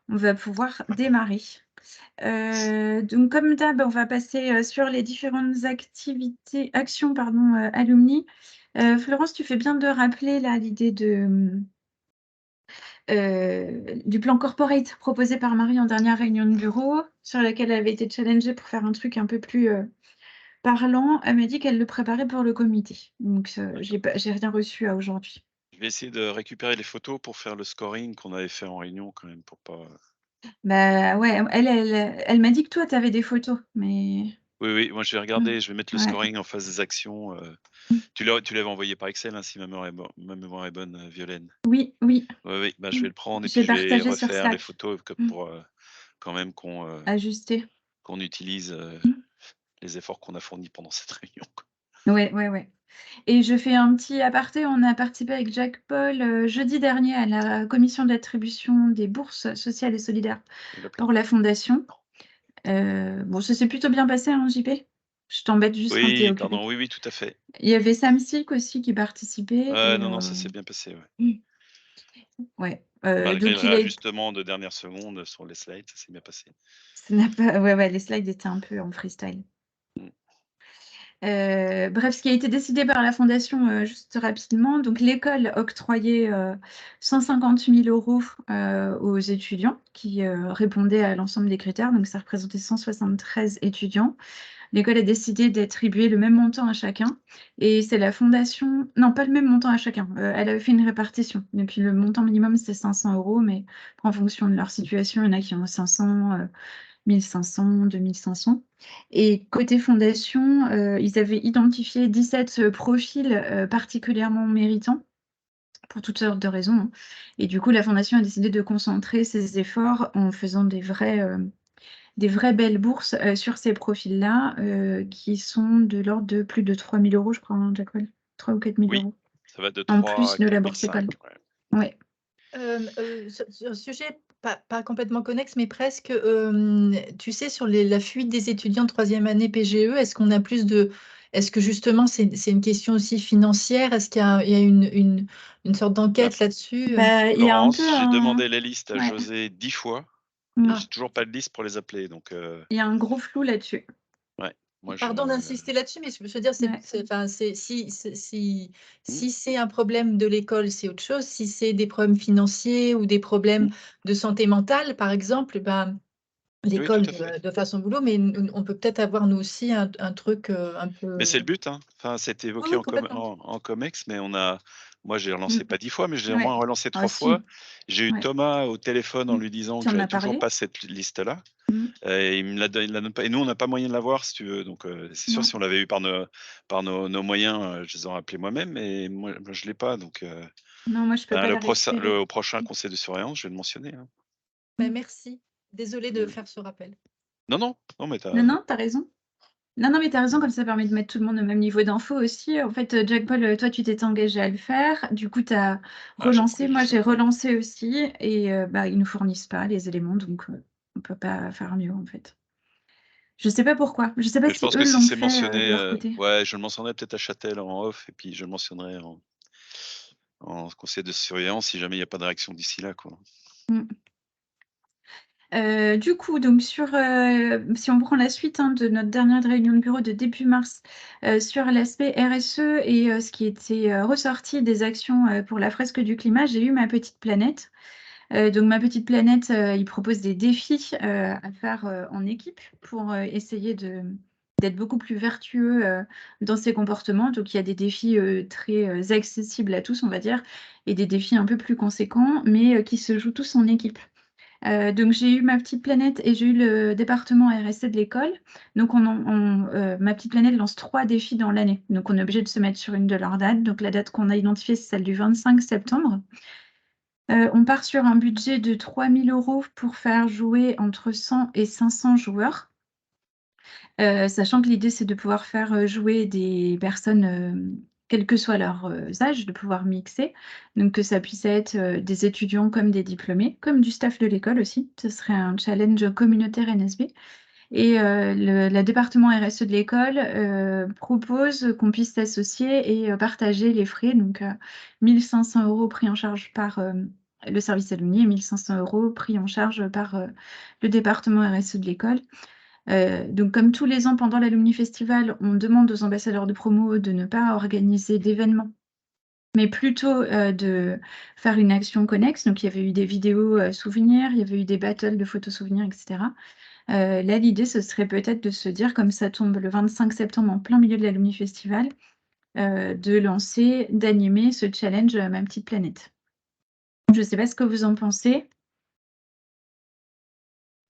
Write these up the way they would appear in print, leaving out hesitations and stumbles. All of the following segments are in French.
on va pouvoir démarrer. Donc comme d'hab, on va passer, sur les différentes actions pardon, alumni. Florence, tu fais bien de rappeler là l'idée du plan corporate proposé par Marie en dernière réunion de bureau, sur laquelle elle avait été challengée pour faire un truc un peu plus, parlant. Elle m'a dit qu'elle le préparait pour le comité. Donc j'ai rien reçu à aujourd'hui. Je vais essayer de récupérer les photos pour faire le scoring qu'on avait fait en réunion quand même pour pas Bah, ouais, elle m'a dit que toi, tu avais des photos, mais oui, oui, moi je vais mmh, regarder, je vais mettre le ouais. scoring en face des actions, Mmh. tu l'avais envoyé par Excel, hein, si ma mémoire est bonne, Violaine? Oui, oui. Oui, oui, bah, je Mmh. vais le prendre et puis J'ai je vais partagé sur refaire les Slack. photos Mmh. pour, quand même Ajusté. qu'on utilise, Mmh. les efforts qu'on a fournis pendant cette réunion, quoi. Ouais, ouais, ouais. Et je fais un petit aparté, on a participé avec Jacques Paul, jeudi dernier à la commission d'attribution des bourses sociales et solidaires Il a plein. pour la fondation. Bon, ça s'est plutôt bien passé, hein, JP? Je t'embête juste quand tu es Oui, occupé. pardon, oui, oui, tout à fait. Il y avait Sam Sick aussi qui participait et Non, non, ça s'est bien passé, ouais. mmh, ouais, Malgré le donc il a été réajustement de dernière seconde sur les slides, ça s'est bien passé. ça n'a pas ouais, ouais, les slides étaient un peu en freestyle. Mmh. Bref, ce qui a été décidé par la fondation, juste rapidement, donc l'école octroyait, 150 000 € aux étudiants qui, répondaient à l'ensemble des critères, donc ça représentait 173 étudiants. L'école a décidé d'attribuer le même montant à chacun et c'est la fondation non, pas le même montant à chacun, elle avait fait une répartition. Et puis le montant minimum, c'est 500 € mais en fonction de leur situation, il y en a qui ont 500, 1 500, 2 500 et côté fondation, ils avaient identifié 17 profils, particulièrement méritants pour toutes sortes de raisons, hein et du coup, la fondation a décidé de concentrer ses efforts en faisant des vraies belles bourses, sur ces profils-là, qui sont de l'ordre de plus de 3 000 € je crois, hein, Jacqueline? 3 ou 4 000 Oui, €. ça va de En 3 plus à de la 4 bourse école. 500, ouais. Ouais. Sur un sujet pas complètement connexe, mais presque, tu sais, sur la fuite des étudiants de troisième année PGE, est-ce que justement c'est une question aussi financière? Est-ce qu'il y a une sorte Bah, d'enquête là-dessus? Bah, il y a un peu Florence, j'ai un demandé les listes à ouais. José 10 fois et Mmh. j'ai toujours pas de liste pour les appeler donc Il y a un gros flou là-dessus. ouais, moi je Pardon d'insister là-dessus, mais je veux dire, Ouais. enfin, mmh, si c'est un problème de l'école, c'est autre chose. Si c'est des problèmes financiers ou des problèmes mmh, de santé mentale, par exemple, ben, oui, tout l'école à fait. de faire son boulot, mais on peut peut-être avoir nous aussi un truc un Mais c'est peu. le but, hein. Enfin, c'était Oui, évoqué oui, complètement. en comex, mais moi j'ai Mmh. relancé pas 10 fois, mais je l'ai au Ouais. moins relancé Ah 3 fois. si, J'ai eu ouais. Thomas au téléphone en Mmh. lui disant Tu que en j'avais as toujours parlé? pas cette liste-là, Mmh. et il me la donne pas et nous on n'a pas moyen de l'avoir si tu veux, donc c'est sûr Non. si on l'avait eu par nos moyens, je les aurais appelés moi-même, mais moi je l'ai pas donc Non, moi je peux pas la le récupérer. au prochain Mmh. conseil de surveillance, je vais le mentionner, hein. Ben, Mmh. merci. Désolée de Mmh. faire ce rappel. Non, non, non mais tu Non, as non, tu as raison. Non, non, mais tu as raison, comme ça permet de mettre tout le monde au même niveau d'info aussi. En fait, Jack Paul, toi, tu t'étais engagé à le faire. Du coup, tu as ah j'ai pas relancé. envie de le Moi, j'ai faire. relancé aussi et bah, ils nous fournissent pas les éléments, donc on peut pas faire mieux, en fait. Je sais pas pourquoi. Je sais pas Mais je si pense eux que si l'ont c'est fait, de mentionné, leur côté. ouais, je le mentionnerai peut-être à Châtel en off et puis je le mentionnerai en conseil de surveillance si jamais il y a pas de réaction d'ici là, quoi. Mmh. Du coup, donc si on prend la suite, hein, de notre dernière réunion de bureau de début mars, sur l'aspect RSE et ce qui était, ressorti des actions, pour la fresque du climat, j'ai eu Ma Petite Planète. Donc Ma Petite Planète, il propose des défis, à faire, en équipe pour, essayer d'être beaucoup plus vertueux, dans ses comportements. Donc il y a des défis, très, accessibles à tous, on va dire et des défis un peu plus conséquents, mais qui se jouent tous en équipe. Donc j'ai eu Ma Petite Planète et j'ai eu le département RSE de l'école. Donc Ma Petite Planète lance 3 défis dans l'année. Donc on est obligé de se mettre sur une de leurs dates. Donc la date qu'on a identifiée, c'est celle du 25 septembre. On part sur un budget de 3 000 € pour faire jouer entre 100 et 500 joueurs. Sachant que l'idée, c'est de pouvoir faire, jouer des personnes, quel que soit leur, âge, de pouvoir mixer. Donc que ça puisse être, des étudiants comme des diplômés, comme du staff de l'école aussi. Ce serait un challenge communautaire NSB et le la département RSE de l'école, propose qu'on puisse s'associer et partager les frais. Donc 1 500 € pris en charge par, le service alumni, 1 500 € pris en charge par le département RSE de l'école. Donc, comme tous les ans pendant l'Alumni Festival, on demande aux ambassadeurs de promo de ne pas organiser d'événements, mais plutôt de faire une action connexe. Donc, il y avait eu des vidéos souvenirs, il y avait eu des battles de photos souvenirs, etc. Là, l'idée, ce serait peut-être de se dire, comme ça tombe le 25 septembre en plein milieu de l'Alumni Festival, d'animer ce challenge Ma Petite Planète. Je ne sais pas ce que vous en pensez.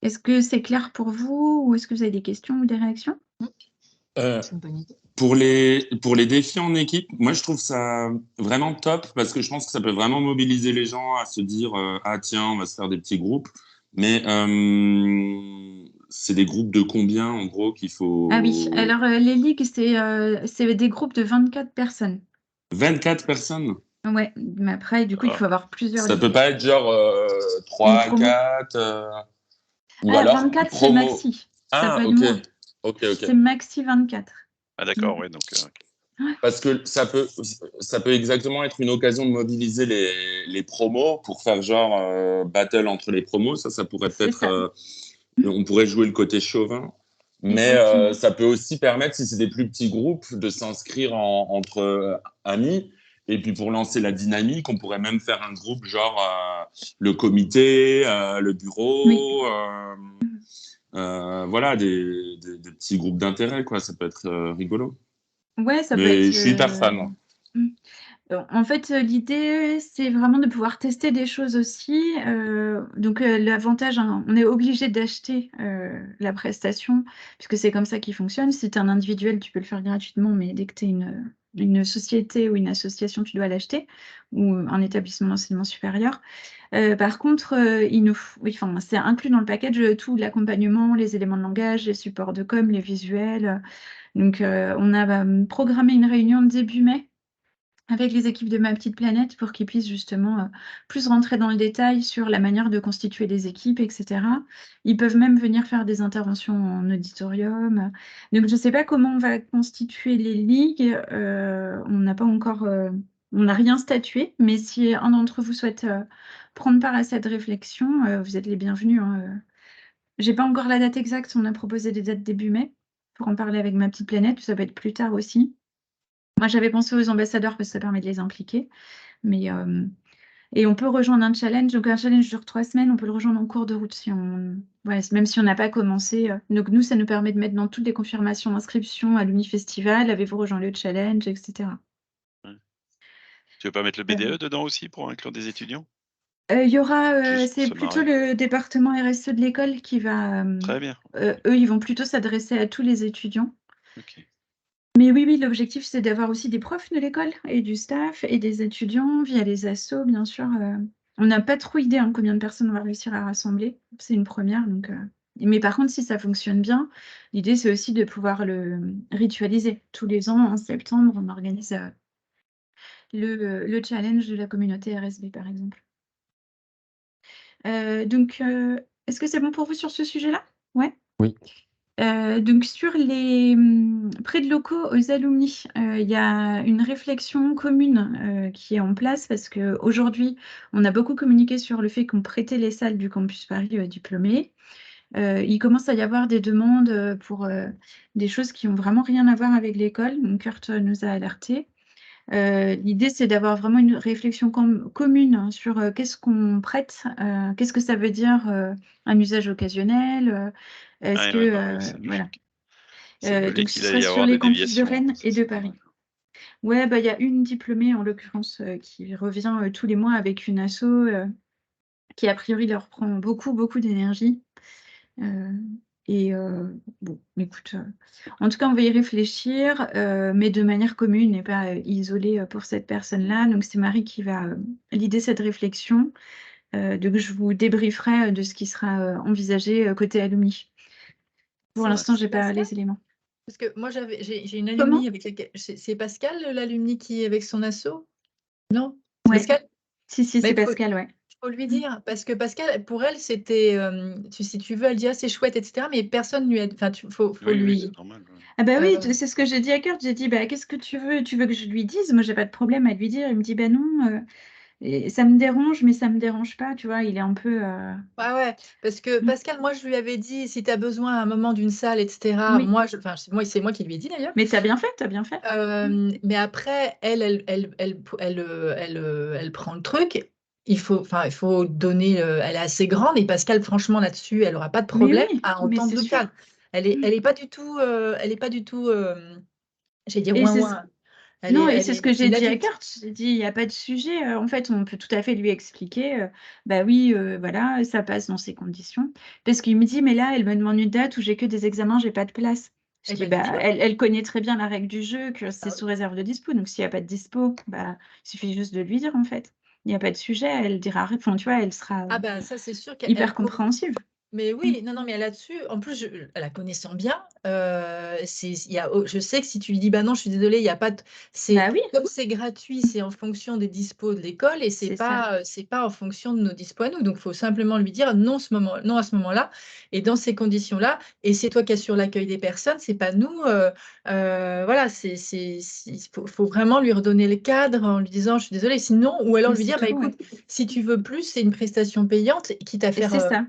Est-ce que c'est clair pour vous ou est-ce que vous avez des questions ou des réactions? C'est une bonne idée. Pour les défis en équipe, moi je trouve ça vraiment top parce que je pense que ça peut vraiment mobiliser les gens à se dire ah tiens, on va se faire des petits groupes. Mais c'est des groupes de combien en gros qu'il faut? Ah oui, alors les ligues, c'est des groupes de 24 personnes. 24 personnes? Ouais, mais après, du coup, il faut avoir plusieurs Ça ligues. peut pas être genre 3, promo. 4 ou Ah, alors 24, c'est promo. maxi. Ça Ah, peut être ok. moins. Ok. C'est maxi 24. Ah d'accord, ouais, donc Parce que ça peut exactement être une occasion de mobiliser les promos pour faire genre battle entre les promos. Ça pourrait C'est ça. peut-être. On pourrait jouer le côté chauvin. Mais Exactement. ça peut aussi permettre, si c'est des plus petits groupes, de s'inscrire entre amis. Et puis pour lancer la dynamique, on pourrait même faire un groupe genre le comité, le bureau, Oui. voilà, des petits groupes d'intérêt, quoi. Ça peut être rigolo. Ouais, ça peut Mais être. je suis hyper fan. En fait, l'idée, c'est vraiment de pouvoir tester des choses aussi. Donc, l'avantage, hein, on est obligé d'acheter la prestation, puisque c'est comme ça qu'il fonctionne. Si tu es un individuel, tu peux le faire gratuitement, mais dès que tu es une société ou une association, tu dois l'acheter, ou un établissement d'enseignement supérieur. Par contre, c'est inclus dans le package tout l'accompagnement, les éléments de langage, les supports de com, les visuels. Donc, on a programmé une réunion début mai avec les équipes de Ma Petite Planète pour qu'ils puissent justement plus rentrer dans le détail sur la manière de constituer des équipes, etc. Ils peuvent même venir faire des interventions en auditorium. Donc, je ne sais pas comment on va constituer les ligues. On n'a pas encore, on n'a rien statué, mais si un d'entre vous souhaite prendre part à cette réflexion, vous êtes les bienvenus. Je n'ai pas encore la date exacte, on a proposé des dates début mai pour en parler avec Ma Petite Planète, ça peut être plus tard aussi. Moi, j'avais pensé aux ambassadeurs parce que ça permet de les impliquer. Mais, et on peut rejoindre un challenge. Donc, un challenge dure 3 semaines. On peut le rejoindre en cours de route même si on n'a pas commencé. Donc, nous, ça nous permet de mettre dans toutes les confirmations d'inscription à l'Uni-Festival. Avez-vous rejoint le challenge, etc. ouais. Tu veux pas mettre le BDE dedans aussi pour inclure des étudiants? Il y aura, Juste pour c'est se plutôt marrer. le département RSE de l'école qui va. Très bien. Eux, ils vont plutôt s'adresser à tous les étudiants. Ok. Mais oui, l'objectif, c'est d'avoir aussi des profs de l'école et du staff et des étudiants via les assos, bien sûr. On n'a pas trop idée combien de personnes on va réussir à rassembler. C'est une première. Donc, mais par contre, si ça fonctionne bien, l'idée, c'est aussi de pouvoir le ritualiser. Tous les ans, en septembre, on organise le challenge de la communauté RSB, par exemple. Donc, est-ce que c'est bon pour vous sur ce sujet-là? Ouais. Oui. Donc sur les prêts de locaux aux alumni, il y a une réflexion commune qui est en place parce qu'aujourd'hui, on a beaucoup communiqué sur le fait qu'on prêtait les salles du campus Paris diplômés. Il commence à y avoir des demandes pour des choses qui n'ont vraiment rien à voir avec l'école. Donc Kurt nous a alertés. L'idée, c'est d'avoir vraiment une réflexion commune sur qu'est-ce qu'on prête, qu'est-ce que ça veut dire un usage occasionnel. Est-ce Ouais, que bah oui, c'est voilà. logique. C'est logique Donc ce qu'il allait serait y sur avoir les des campus de déviations. Rennes et de C'est pas Paris. mal. Ouais, il y a une diplômée en l'occurrence qui revient tous les mois avec une asso qui a priori leur prend beaucoup, beaucoup d'énergie. Bon, écoute, en tout cas, on va y réfléchir, mais de manière commune et pas isolée pour cette personne-là. Donc, c'est Marie qui va l'idée cette réflexion. Donc, je vous débrieferai de ce qui sera envisagé côté alumni. Pour l'instant, je n'ai pas les éléments. Parce que moi, j'ai une Comment alumni avec laquelle. C'est Pascal, l'alumni qui est avec son asso? Non? Ouais. Pascal? Si, c'est Mais Pascal, ouais. faut lui dire, parce que Pascal, pour elle, c'était, si tu veux, elle dit, ah, c'est chouette, etc. Mais personne lui a, enfin, faut Oui, lui. c'est normal. Ouais. Ah bah oui, c'est ce que j'ai dit à Kurt. J'ai dit, qu'est-ce que tu veux? Tu veux que je lui dise? Moi, j'ai pas de problème à lui dire. Il me dit, non. Et ça me dérange, mais ça me dérange pas, tu vois, il est un peu... Ouais, parce que Pascal, moi, je lui avais dit, si tu as besoin à un moment d'une salle, etc., Oui, moi, c'est moi qui lui ai dit d'ailleurs. mais t'as bien fait, t'as bien fait. Mais après, elle prend le truc. Il faut donner. Elle est assez grande et Pascal, franchement, là-dessus, elle n'aura pas de Mais problème oui, à mais entendre c'est le sûr. cadre. Elle est pas du tout. Elle est pas du tout. J'allais dire Et ouin c'est ouin. Non, et Elle c'est ce est. que C'est j'ai une dit à adulte. Kurt. J'ai dit, il n'y a pas de sujet. En fait, on peut tout à fait lui expliquer. Bah oui, voilà, ça passe dans ces conditions. Parce qu'il me dit, mais là, elle me demande une date où j'ai que des examens, j'ai pas de place. Je Eh dis, ben, lui dis bah, ouais. elle connaît très bien la règle du jeu, que c'est Ah sous oui. réserve de dispo. Donc, s'il n'y a pas de dispo, bah, il suffit juste de lui dire, en fait. Il n'y a pas de sujet. Elle dira, enfin, tu vois, elle sera Ah ben ça, c'est sûr qu'elle hyper pourra. compréhensive. Mais Mm. oui, non, mais là-dessus, en plus, la connaissant bien, je sais que si tu lui dis, bah non, je suis désolée, il n'y a pas de. Bah oui, Comme c'est gratuit, c'est en fonction des dispos de l'école et c'est ça. c'est pas en fonction de nos dispos à nous. Donc, il faut simplement lui dire non, non à ce moment-là et dans ces conditions-là. Et c'est toi qui assures l'accueil des personnes, c'est pas nous. Voilà, il faut vraiment lui redonner le cadre en lui disant, je suis désolée, sinon, ou alors Mais lui c'est dire, bah tout, ouais. écoute, si tu veux plus, c'est une prestation payante, quitte à Et c'est ça.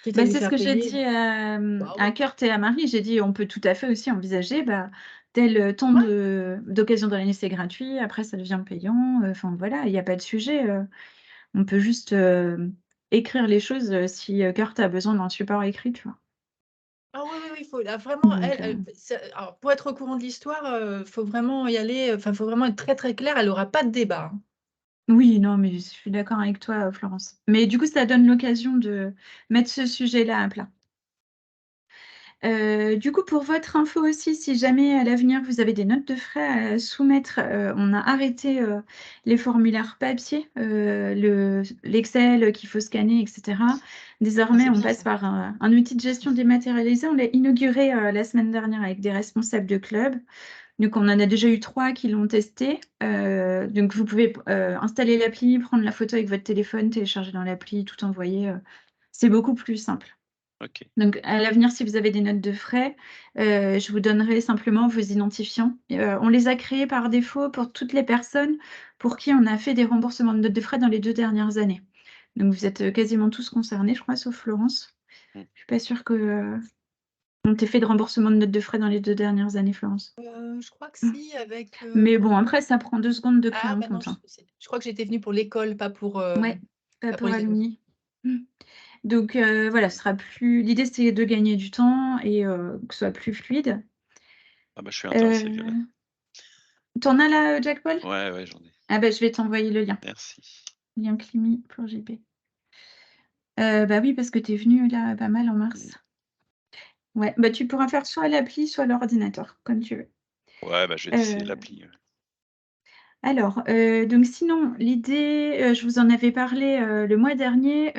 Bah, lui c'est ce faire que j'ai payer. dit Bah à oui. Kurt et à Marie. J'ai dit, on peut tout à fait aussi envisager, bah, tel temps Ouais. d'occasion dans l'année, c'est gratuit. Après, ça devient payant. Enfin, voilà, il n'y a pas de sujet. On peut juste écrire les choses si Kurt a besoin d'un support écrit, tu vois. Ah oui, oui, oui, faut, là, vraiment, Donc, alors, pour être au courant de l'histoire, faut vraiment y aller, enfin, faut vraiment être très, très clair, elle n'aura pas de débat. Hein. oui, non, mais je suis d'accord avec toi, Florence. Mais du coup, ça donne l'occasion de mettre ce sujet-là à plat. Du coup, pour votre info aussi, si jamais à l'avenir vous avez des notes de frais à soumettre, on a arrêté les formulaires papier, l'Excel qu'il faut scanner, etc. Ah, Désormais, c'est on bien passe ça. par un outil de gestion dématérialisé. On l'a inauguré la semaine dernière avec des responsables de club. Donc, on en a déjà eu 3 qui l'ont testé. Donc, vous pouvez installer l'appli, prendre la photo avec votre téléphone, télécharger dans l'appli, tout envoyer. C'est beaucoup plus simple. Ok. Donc, à l'avenir, si vous avez des notes de frais, je vous donnerai simplement vos identifiants. On les a créés par défaut pour toutes les personnes pour qui on a fait des remboursements de notes de frais dans les 2 dernières années. Donc, vous êtes quasiment tous concernés, je crois, sauf Florence. Mm. Je ne suis pas sûre que on t'ait fait de remboursement de notes de frais dans les 2 dernières années, Florence. Je crois que si, avec. Mais bon, après, ça prend 2 secondes de prise Ah, en ben non, compte. Hein. je crois que j'étais venue pour l'école, Ouais, pas pas pour pour les amis. alumni. Donc, voilà, ce sera plus. L'idée, c'est de gagner du temps et que ce soit plus fluide. Ah bah, je suis intéressé, Euh, Viola. T'en as là, Jack Paul? Ouais, ouais, j'en ai. Ah bah, je vais t'envoyer le lien. Merci. Lien Climi pour JP. Bah oui, parce que tu es venu là pas mal en Mm. mars. Ouais, bah tu pourras faire soit l'appli, soit l'ordinateur, comme tu veux. Ouais, bah, je vais essayer Euh, l'appli. alors, donc sinon, l'idée, je vous en avais parlé le mois dernier.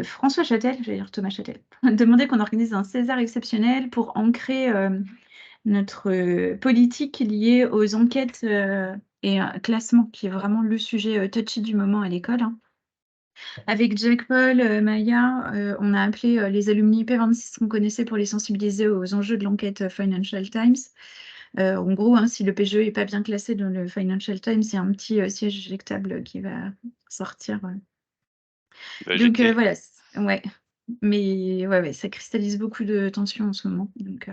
François Châtel, j'allais dire Thomas Châtel, demandait qu'on organise un César exceptionnel pour ancrer notre politique liée aux enquêtes et classement, qui est vraiment le sujet touchy du moment à l'école. Hein. Avec Jack Paul, Maya, on a appelé les alumni P26 qu'on connaissait pour les sensibiliser aux enjeux de l'enquête Financial Times. En gros, hein, si le PGE n'est pas bien classé dans le Financial Times, il y a un petit siège éjectable qui va sortir. Il va Donc jeter. voilà, ouais. Mais ouais, ça cristallise beaucoup de tensions en ce moment. Donc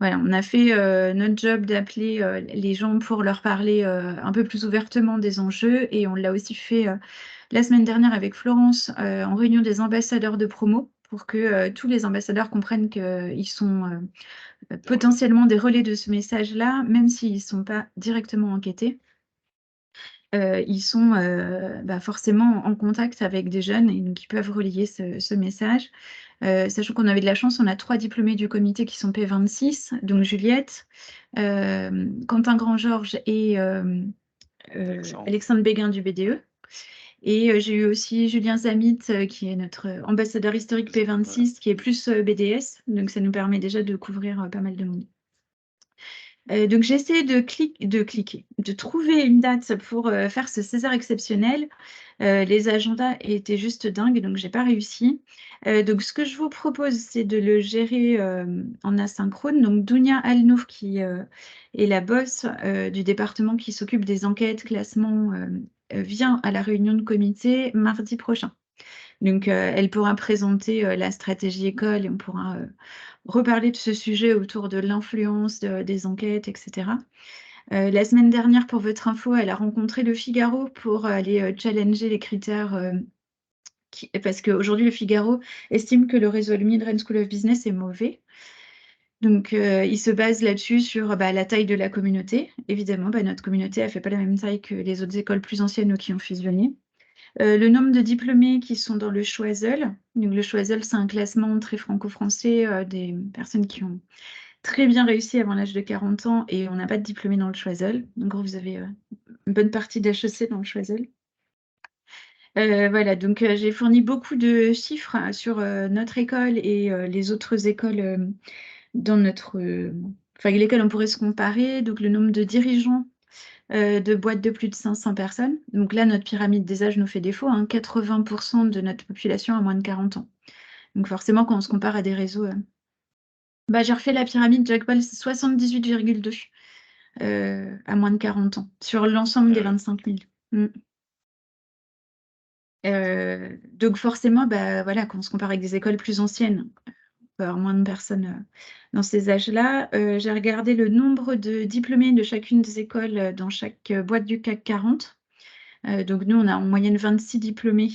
voilà, on a fait notre job d'appeler les gens pour leur parler un peu plus ouvertement des enjeux et on l'a aussi fait la semaine dernière avec Florence en réunion des ambassadeurs de promo pour que tous les ambassadeurs comprennent qu'ils sont potentiellement des relais de ce message-là, même s'ils ne sont pas directement enquêtés. Ils sont forcément en contact avec des jeunes et donc ils peuvent relayer ce message. Sachant qu'on avait de la chance, on a 3 diplômés du comité qui sont P26, donc Juliette, Quentin Grand-Georges et Alexandre Béguin du BDE. Et j'ai eu aussi Julien Zamit, qui est notre ambassadeur historique P26, qui est plus BDS, donc ça nous permet déjà de couvrir pas mal de monde. Donc j'ai essayé de trouver une date pour faire ce César exceptionnel. Les agendas étaient juste dingues, donc j'ai pas réussi. Donc ce que je vous propose, c'est de le gérer en asynchrone. Donc Dounia Alnour, qui est la boss du département qui s'occupe des enquêtes, classements, vient à la réunion de comité mardi prochain. Donc elle pourra présenter la stratégie école et on pourra reparler de ce sujet autour de l'influence des enquêtes, etc. La semaine dernière, pour votre info, elle a rencontré Le Figaro pour aller challenger les critères, parce qu'aujourd'hui, Le Figaro estime que le réseau Alumni de Rennes School of Business est mauvais. Donc, il se base là-dessus sur la taille de la communauté. Évidemment, notre communauté ne fait pas la même taille que les autres écoles plus anciennes ou qui ont fusionné. Le nombre de diplômés qui sont dans le Choiseul. Donc, le Choiseul, c'est un classement très franco-français des personnes qui ont très bien réussi avant l'âge de 40 ans et on n'a pas de diplômés dans le Choiseul. En gros, vous avez une bonne partie d'HEC dans le Choiseul. Voilà, donc j'ai fourni beaucoup de chiffres sur notre école et les autres écoles dans notre... Enfin, lesquelles on pourrait se comparer. Donc, le nombre de dirigeants de boîtes de plus de 500 personnes. Donc là, notre pyramide des âges nous fait défaut. 80% de notre population a moins de 40 ans. Donc forcément, quand on se compare à des réseaux... j'ai refait la pyramide, Jack Ball, c'est 78,2 à moins de 40 ans, sur l'ensemble des 25 000. Donc forcément, voilà, quand on se compare avec des écoles plus anciennes, on peut avoir moins de personnes dans ces âges-là. J'ai regardé le nombre de diplômés de chacune des écoles dans chaque boîte du CAC 40. Donc nous, on a en moyenne 26 diplômés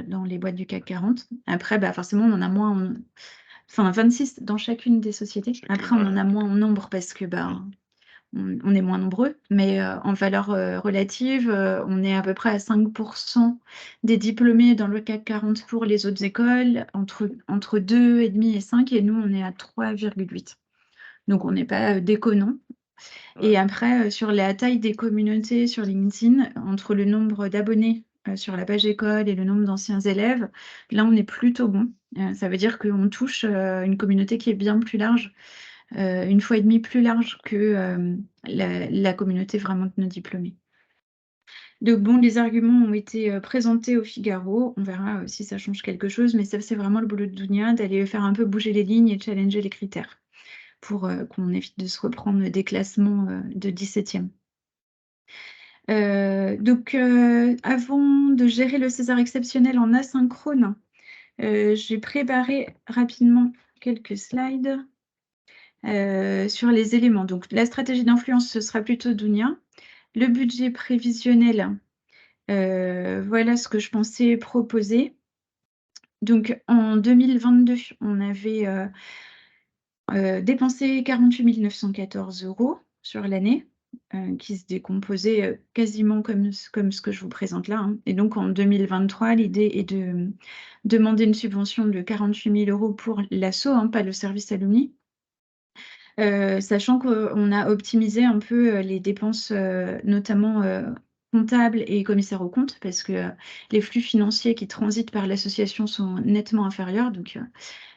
dans les boîtes du CAC 40. Après, forcément, on en a moins... Enfin, 26 dans chacune des sociétés. Après, on en a moins en nombre parce que on est moins nombreux, mais en valeur relative, on est à peu près à 5% des diplômés dans le CAC 40 pour les autres écoles, entre 2,5 et 5, et nous, on est à 3,8. Donc, on n'est pas déconnant. Et après, sur la taille des communautés sur LinkedIn, entre le nombre d'abonnés sur la page école et le nombre d'anciens élèves, là, on est plutôt bon. Ça veut dire qu'on touche une communauté qui est bien plus large. 1,5 fois plus large que la communauté vraiment de nos diplômés. Donc bon, les arguments ont été présentés au Figaro. On verra si ça change quelque chose, mais ça, c'est vraiment le boulot de Dounia, d'aller faire un peu bouger les lignes et challenger les critères pour qu'on évite de se reprendre des classements de 17e. Donc, avant de gérer le César exceptionnel en asynchrone, j'ai préparé rapidement quelques slides. Sur les éléments. Donc, la stratégie d'influence, ce sera plutôt Dounia. Le budget prévisionnel, voilà ce que je pensais proposer. Donc, en 2022, on avait dépensé 48 914 € sur l'année, qui se décomposait quasiment comme ce que je vous présente là. Et donc, en 2023, l'idée est de demander une subvention de 48 000 € pour l'ASSO, pas le service alumni. Sachant qu'on a optimisé un peu les dépenses, notamment comptables et commissaires aux comptes, parce que les flux financiers qui transitent par l'association sont nettement inférieurs, donc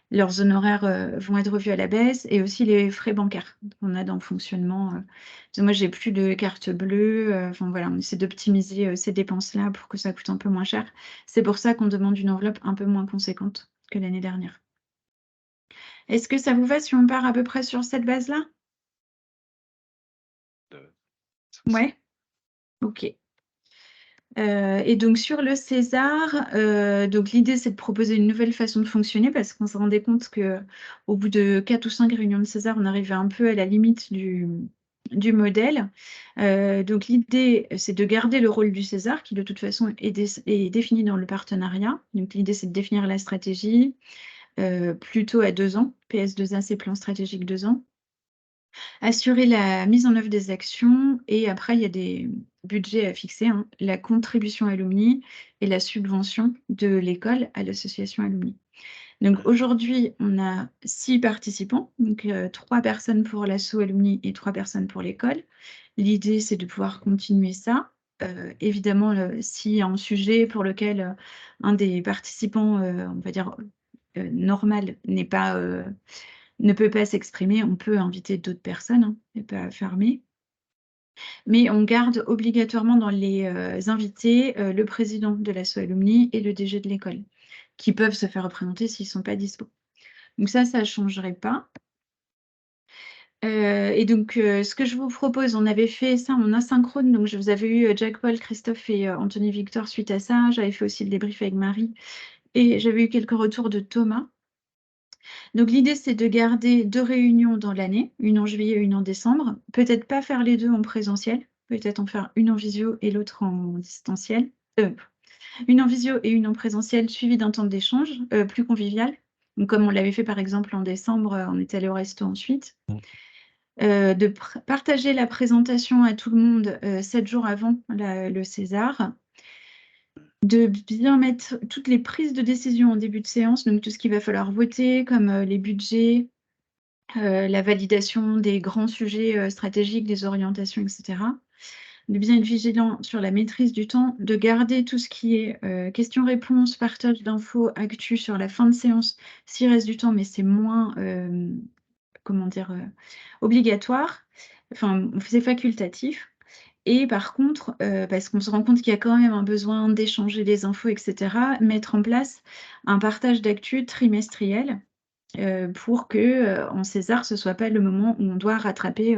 leurs honoraires vont être revus à la baisse, et aussi les frais bancaires qu'on a dans le fonctionnement. Moi, j'ai plus de carte bleue, enfin voilà, on essaie d'optimiser ces dépenses-là pour que ça coûte un peu moins cher. C'est pour ça qu'on demande une enveloppe un peu moins conséquente que l'année dernière. Est-ce que ça vous va si on part à peu près sur cette base-là? Ouais. Ok. Et donc sur le César, donc l'idée c'est de proposer une nouvelle façon de fonctionner parce qu'on se rendait compte qu'au bout de 4 ou 5 réunions de César, on arrivait un peu à la limite du modèle. Donc l'idée c'est de garder le rôle du César qui de toute façon est défini dans le partenariat. Donc l'idée c'est de définir la stratégie plutôt à 2 ans. PS2A c'est plan stratégique 2 ans. Assurer la mise en œuvre des actions et après, il y a des budgets à fixer, la contribution alumni et la subvention de l'école à l'association alumni. Donc aujourd'hui, on a 6 participants, donc 3 personnes pour l'asso alumni et 3 personnes pour l'école. L'idée, c'est de pouvoir continuer ça. Évidemment, s'il y a un sujet pour lequel un des participants, on va dire, normal, ne peut pas s'exprimer, on peut inviter d'autres personnes, hein, c'est pas fermé. Mais on garde obligatoirement dans les invités le président de l'asso alumni et le DG de l'école, qui peuvent se faire représenter s'ils ne sont pas dispo. Donc ça ne changerait pas. Et donc, ce que je vous propose, on avait fait ça en asynchrone, donc je vous avais eu Jack Paul, Christophe et Anthony Victor suite à ça. J'avais fait aussi le débrief avec Marie et j'avais eu quelques retours de Thomas. Donc l'idée, c'est de garder 2 réunions dans l'année, une en juillet et une en décembre. Peut-être pas faire les 2 en présentiel, peut-être en faire une en visio et l'autre en distanciel. Une en visio et une en présentiel, suivie d'un temps d'échange plus convivial. Donc, comme on l'avait fait par exemple en décembre, on est allé au resto ensuite. De partager la présentation à tout le monde 7 jours avant le César. De bien mettre toutes les prises de décision en début de séance, donc tout ce qu'il va falloir voter, comme les budgets, la validation des grands sujets stratégiques, des orientations, etc. De bien être vigilant sur la maîtrise du temps, de garder tout ce qui est questions-réponses, partage d'infos, actu sur la fin de séance, s'il reste du temps, mais c'est moins, obligatoire. Enfin, c'est facultatif. Et par contre, parce qu'on se rend compte qu'il y a quand même un besoin d'échanger les infos, etc., mettre en place un partage d'actu trimestriel pour que en César, ce ne soit pas le moment où on doit rattraper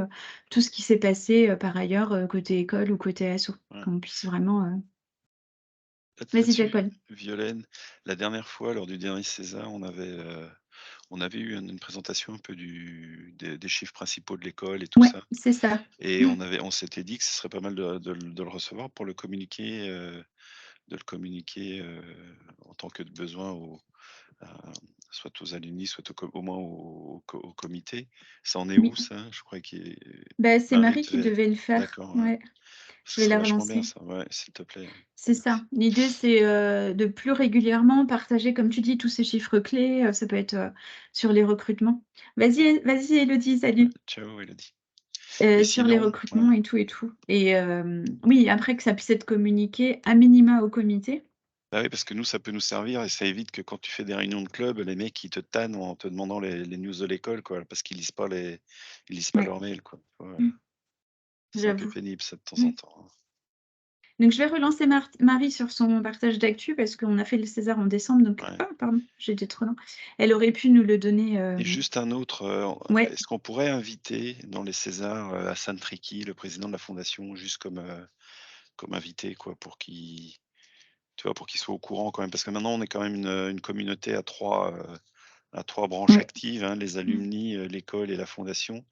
tout ce qui s'est passé par ailleurs côté école ou côté asso. Ouais. Qu'on puisse vraiment. Vas-y, Là-dessus, Jack Paul. Violaine, la dernière fois, lors du dernier César, on avait eu une présentation un peu des chiffres principaux de l'école et tout Ouais, ça. c'est ça. Et on s'était dit que ce serait pas mal de le recevoir pour le communiquer, en tant que de besoin soit aux alumni, soit au moins au comité. Ça en est Oui. où ça? Je crois qu'il Bah, c'est Marie Marie qui devait le faire. D'accord, Ouais. Ce Je vais serait la vachement bien relancer. ça, ouais, s'il te plaît. C'est ça. L'idée, c'est de plus régulièrement partager, comme tu dis, tous ces chiffres clés. Ça peut être sur les recrutements. Vas-y, Élodie, salut. Ciao, Élodie. Et Sur les sinon, recrutements et tout et tout. Et oui, après que ça puisse être communiqué à minima au comité. bah oui, parce que nous, ça peut nous servir et ça évite que quand tu fais des réunions de club, les mecs, ils te tannent en te demandant les news de l'école, quoi, parce qu'ils lisent pas Ouais. leurs mails, quoi. Ouais. Mmh. C'est un peu J'avoue. pénible, ça, de temps en temps, hein. Donc je vais relancer Marie sur son partage d'actu parce qu'on a fait le César en décembre. Donc Ouais. ah pardon, j'étais trop loin. Elle aurait pu nous le donner. Et juste un autre, Ouais. est-ce qu'on pourrait inviter dans les Césars, Hassan Triki, le président de la fondation, juste comme invité, quoi, pour qu'il soit au courant quand même? Parce que maintenant, on est quand même une communauté à 3 branches Ouais. actives, hein, les alumni, l'école et la fondation.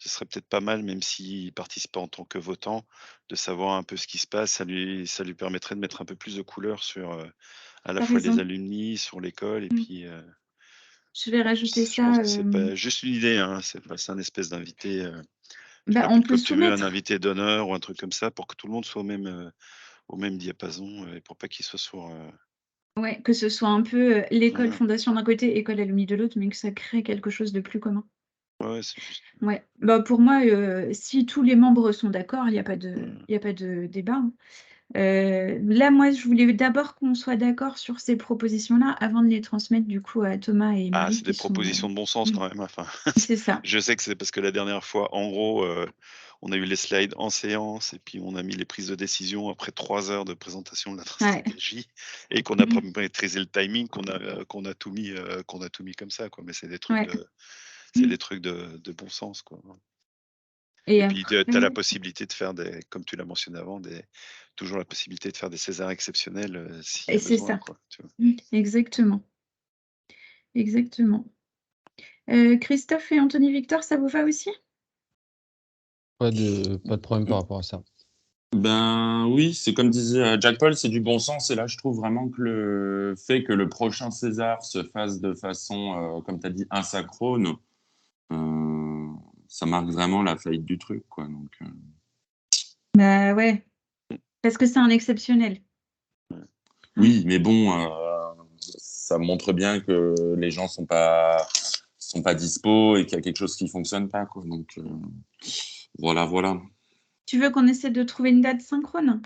Ce serait peut-être pas mal, même s'il participe pas en tant que votant, de savoir un peu ce qui se passe. Ça lui permettrait de mettre un peu plus de couleur sur, à la T'as fois les raison. alumni, sur l'école et Mmh. puis, Je vais rajouter je pense ça. que c'est pas juste une idée, hein, c'est un espèce d'invité, tu Bah, vois, on peut-être peut comme tu veux, un soumettre. invité d'honneur ou un truc comme ça pour que tout le monde soit au même diapason, et pour pas qu'il soit sur, Ouais, que ce soit un peu l'école voilà. fondation d'un côté, école alumni de l'autre, mais que ça crée quelque chose de plus commun. Ouais, c'est juste. Ouais. Bah, pour moi, si tous les membres sont d'accord, il y a pas de Mmh. il y a pas de débat, hein. Là, moi, je voulais d'abord qu'on soit d'accord sur ces propositions-là avant de les transmettre du coup à Thomas et Ah, Marie c'est des qui sont, propositions de bon sens quand même, enfin, c'est ça. je sais que c'est parce que la dernière fois, en gros, on a eu les slides en séance et puis on a mis les prises de décision après 3 heures de présentation de la Ouais. stratégie et qu'on n'a pas Mmh. maîtrisé le timing, qu'on a tout mis comme ça, quoi. Mais c'est des trucs Ouais. de bon sens, quoi. Et Et puis tu as la après possibilité de faire comme tu l'as mentionné avant, toujours la possibilité de faire des Césars exceptionnels, s'il y et a c'est besoin, ça. quoi, tu vois? Exactement. Exactement. Christophe et Anthony Victor, ça vous va aussi? Pas de problème par rapport à ça. Ben oui, c'est comme disait Jack Paul, c'est du bon sens. Et là, je trouve vraiment que le fait que le prochain César se fasse de façon, comme tu as dit, asynchrone, ça marque vraiment la faillite du truc, quoi. Donc, Bah, ouais, parce que c'est un exceptionnel. oui, mais bon, ça montre bien que les gens sont pas dispo et qu'il y a quelque chose qui fonctionne pas, quoi. Donc, voilà. Tu veux qu'on essaie de trouver une date synchrone?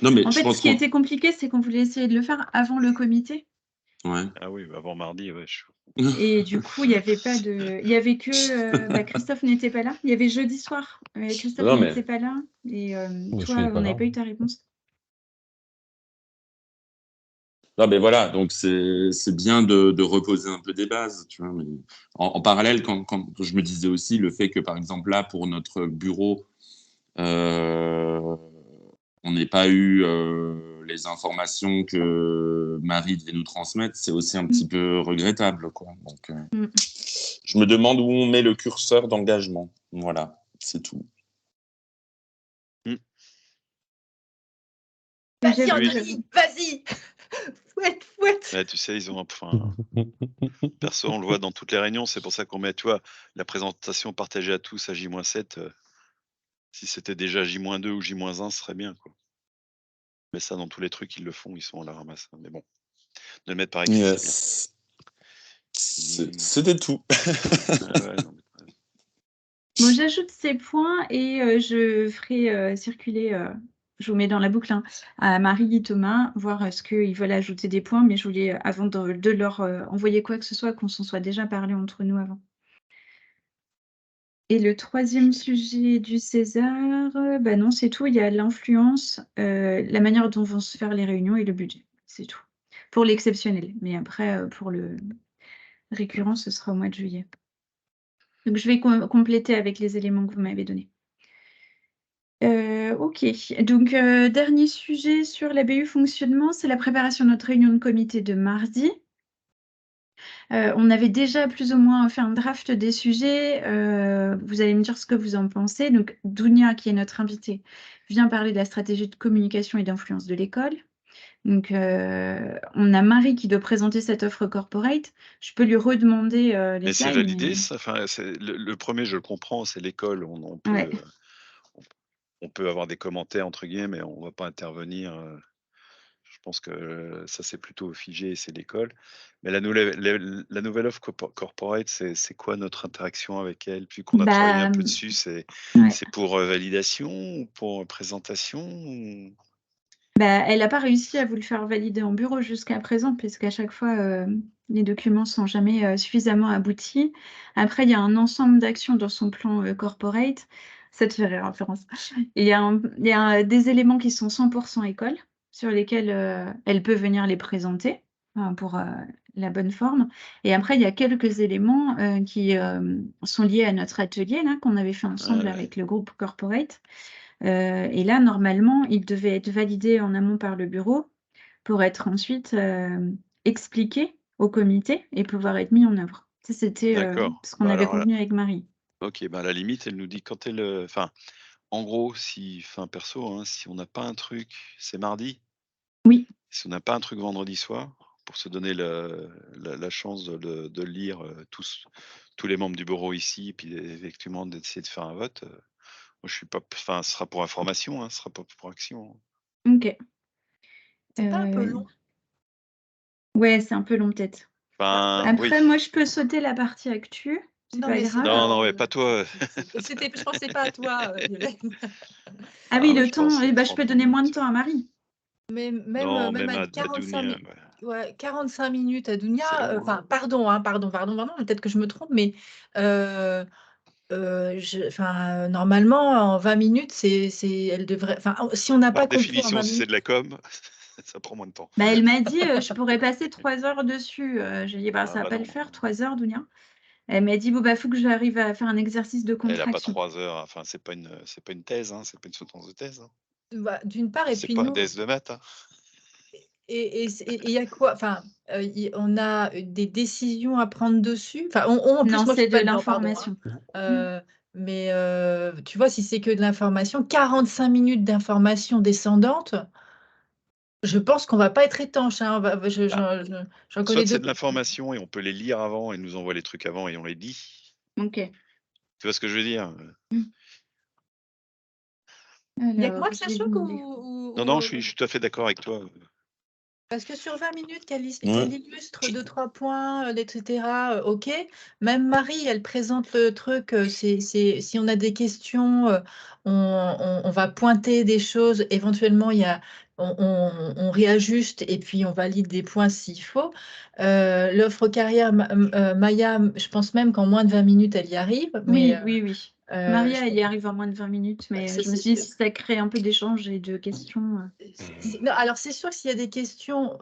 Non, mais En je fait, pense ce qui a qu'on... été compliqué, c'est qu'on voulait essayer de le faire avant le comité Ouais. Ah oui, avant mardi, ouais, Et du coup, il y avait que Christophe n'était pas là. Il y avait jeudi soir. Christophe Non, n'était mais pas là. Et Je toi, suis on pas n'avait là. pas eu ta réponse. non, mais voilà, donc c'est bien de reposer un peu des bases, tu vois. Mais en parallèle, quand je me disais aussi le fait que, par exemple, là, pour notre bureau, euh, on n'ait pas eu les informations que Marie devait nous transmettre, c'est aussi un petit peu regrettable, quoi. Donc, Mm. je me demande où on met le curseur d'engagement. Voilà, c'est tout. Vas-y, J'avoue, Oui. Anthony, vas-y. Fouette, fouette. Ouais, tu sais, ils ont perso, on le voit dans toutes les réunions, c'est pour ça qu'on met, tu vois, la présentation partagée à tous à J-7. Si c'était déjà J-2 ou J-1, ce serait bien, quoi. Mais ça, dans tous les trucs, ils le font, ils sont à la ramasse. Mais bon, de le mettre par écrit, c'est bien. C'était tout. Ah ouais, non, mais... Bon, j'ajoute ces points et je ferai circuler, je vous mets dans la boucle, hein, à Marie et Thomas, voir ce qu'ils veulent ajouter des points, mais je voulais, avant de leur envoyer quoi que ce soit, qu'on s'en soit déjà parlé entre nous avant. Et le troisième sujet du César, bah non, c'est tout. Il y a l'influence, la manière dont vont se faire les réunions et le budget. C'est tout. Pour l'exceptionnel. Mais après, pour le récurrent, ce sera au mois de juillet. Donc, je vais compléter avec les éléments que vous m'avez donnés. Ok. Donc, dernier sujet sur la BU fonctionnement, c'est la préparation de notre réunion de comité de mardi. On avait déjà plus ou moins fait un draft des sujets. Vous allez me dire ce que vous en pensez. Donc, Dounia, qui est notre invitée, vient parler de la stratégie de communication et d'influence de l'école. Donc, on a Marie qui doit présenter cette offre corporate. Je peux lui redemander les Mais c'est slides. validé, ça. Enfin, le premier, je le comprends, c'est l'école. Ouais. On peut avoir des commentaires, entre guillemets, mais on ne va pas intervenir. Je pense que ça, c'est plutôt figé, c'est l'école. Mais la nouvelle offre corporate, c'est quoi notre interaction avec elle? Puis qu'on a travaillé un peu dessus, c'est pour validation ou pour présentation Elle n'a pas réussi à vous le faire valider en bureau jusqu'à présent, puisqu'à chaque fois, les documents ne sont jamais suffisamment aboutis. Après, il y a un ensemble d'actions dans son plan corporate. Ça te fait rire, Florence. Il y a des éléments qui sont 100% école, sur lesquels elle peut venir les présenter pour la bonne forme. Et après, il y a quelques éléments qui sont liés à notre atelier là, qu'on avait fait ensemble avec le groupe corporate. Et là, normalement, il devait être validé en amont par le bureau pour être ensuite expliqué au comité et pouvoir être mis en œuvre. Ça, c'était ce qu'on avait convenu avec Marie. Ok, à la limite, elle nous dit quand elle... Enfin, en gros, perso, hein, si on n'a pas un truc, c'est mardi. Oui. Si on n'a pas un truc vendredi soir, pour se donner la chance de le lire tous les membres du bureau ici, puis effectivement d'essayer de faire un vote, moi je suis pas... Enfin, ce sera pour information, hein, ce sera pas pour action. Ok. C'est pas un peu long? Ouais, c'est un peu long peut-être. Après, oui. moi, je peux sauter la partie actu. C'est pas grave. Non, pas toi. Je pensais pas à toi, Violaine. Ah oui, le temps, je peux donner moins de temps à Marie. Mais même à 45 Dounia, 45 minutes à Dounia, enfin, pardon, peut-être que je me trompe, mais normalement, en 20 minutes, elle devrait. Enfin, si on n'a pas par compris en définition, 20 si c'est minutes. de la com, ça prend moins de temps. Elle m'a dit, je pourrais passer 3 heures dessus. Je lui ai dit, ça va pas le faire, 3 heures, Dounia. Elle m'a dit, faut que j'arrive à faire un exercice de Elle n'a pas contraction. 3 heures, enfin, c'est pas une thèse, hein, c'est pas une soutenance de thèse. Hein. D'une part, et C'est puis pas un nous. thèse de maths. Hein. Et il y a quoi? Enfin, on a des décisions à prendre dessus. Enfin, en plus, Non, moi, je c'est suis pas de dedans, pardon, l'information. mais tu vois, si c'est que de l'information, 45 minutes d'information descendante, je pense qu'on va pas être étanche. Hein. J'en connais Soit c'est de d'autres. l'information et on peut les lire avant et nous envoie les trucs avant et on les lit. Ok. Tu vois ce que je veux dire? Il y a que moi que ça choque Non, je suis tout à fait d'accord avec toi. Parce que sur 20 minutes qu'elle illustre 2-3 points, etc., ok. Même Marie, elle présente le truc. Si on a des questions, on va pointer des choses. Éventuellement, on réajuste et puis on valide des points s'il faut. L'offre carrière, Maya, je pense même qu'en moins de 20 minutes, elle y arrive. Mais Oui. je Maria, elle y arrive en moins de 20 minutes, mais ça, je me c'est suis dit, sûr. si ça crée un peu d'échanges et de questions. Non, alors c'est sûr que s'il y a des questions,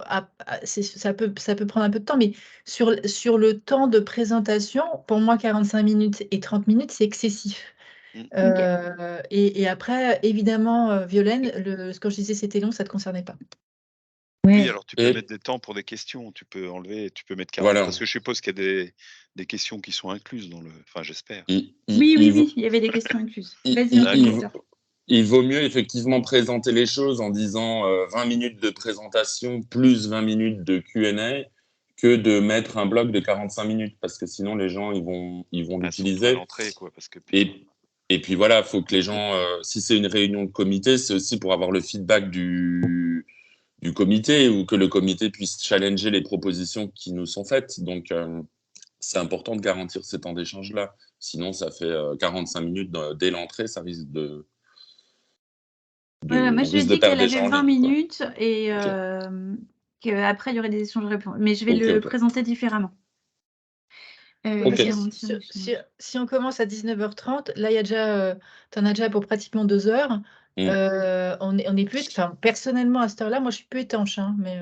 ça peut prendre un peu de temps, mais sur le temps de présentation, pour moi, 45 minutes et 30 minutes, c'est excessif. Mm. Et après, évidemment, Violaine, quand je disais c'était long, ça ne te concernait pas. Oui, alors tu peux Et mettre des temps pour des questions, tu peux enlever, tu peux mettre 40, voilà. parce que je suppose qu'il y a des questions qui sont incluses dans le. Enfin, j'espère. Il, Oui, il vaut- il y avait des questions incluses. il- Vas-y, il- il D'accord. Victor. il vaut mieux effectivement présenter les choses en disant 20 minutes de présentation plus 20 minutes de Q&A que de mettre un bloc de 45 minutes parce que sinon les gens ils vont Surtout à l'utiliser. l'entrée, quoi, parce que. Et puis voilà, faut que les gens, si c'est une réunion de comité, c'est aussi pour avoir le feedback du comité ou que le comité puisse challenger les propositions qui nous sont faites. Donc, c'est important de garantir ces temps d'échange-là. Sinon, ça fait 45 minutes dès l'entrée, ça risque Voilà, moi, on je lui ai risque de dit perdre qu'elle des avait gens en 20 ligne, quoi. minutes et Ok, qu'après, il y aurait des échanges-réponses. Mais je vais ok, le ok. présenter différemment. Oui, parce que Garantir les choses. si on commence à 19h30, là, tu en as déjà pour pratiquement 2 heures. Mm. On est plus, enfin, personnellement, à cette heure-là, moi, je suis plus étanche, hein, mais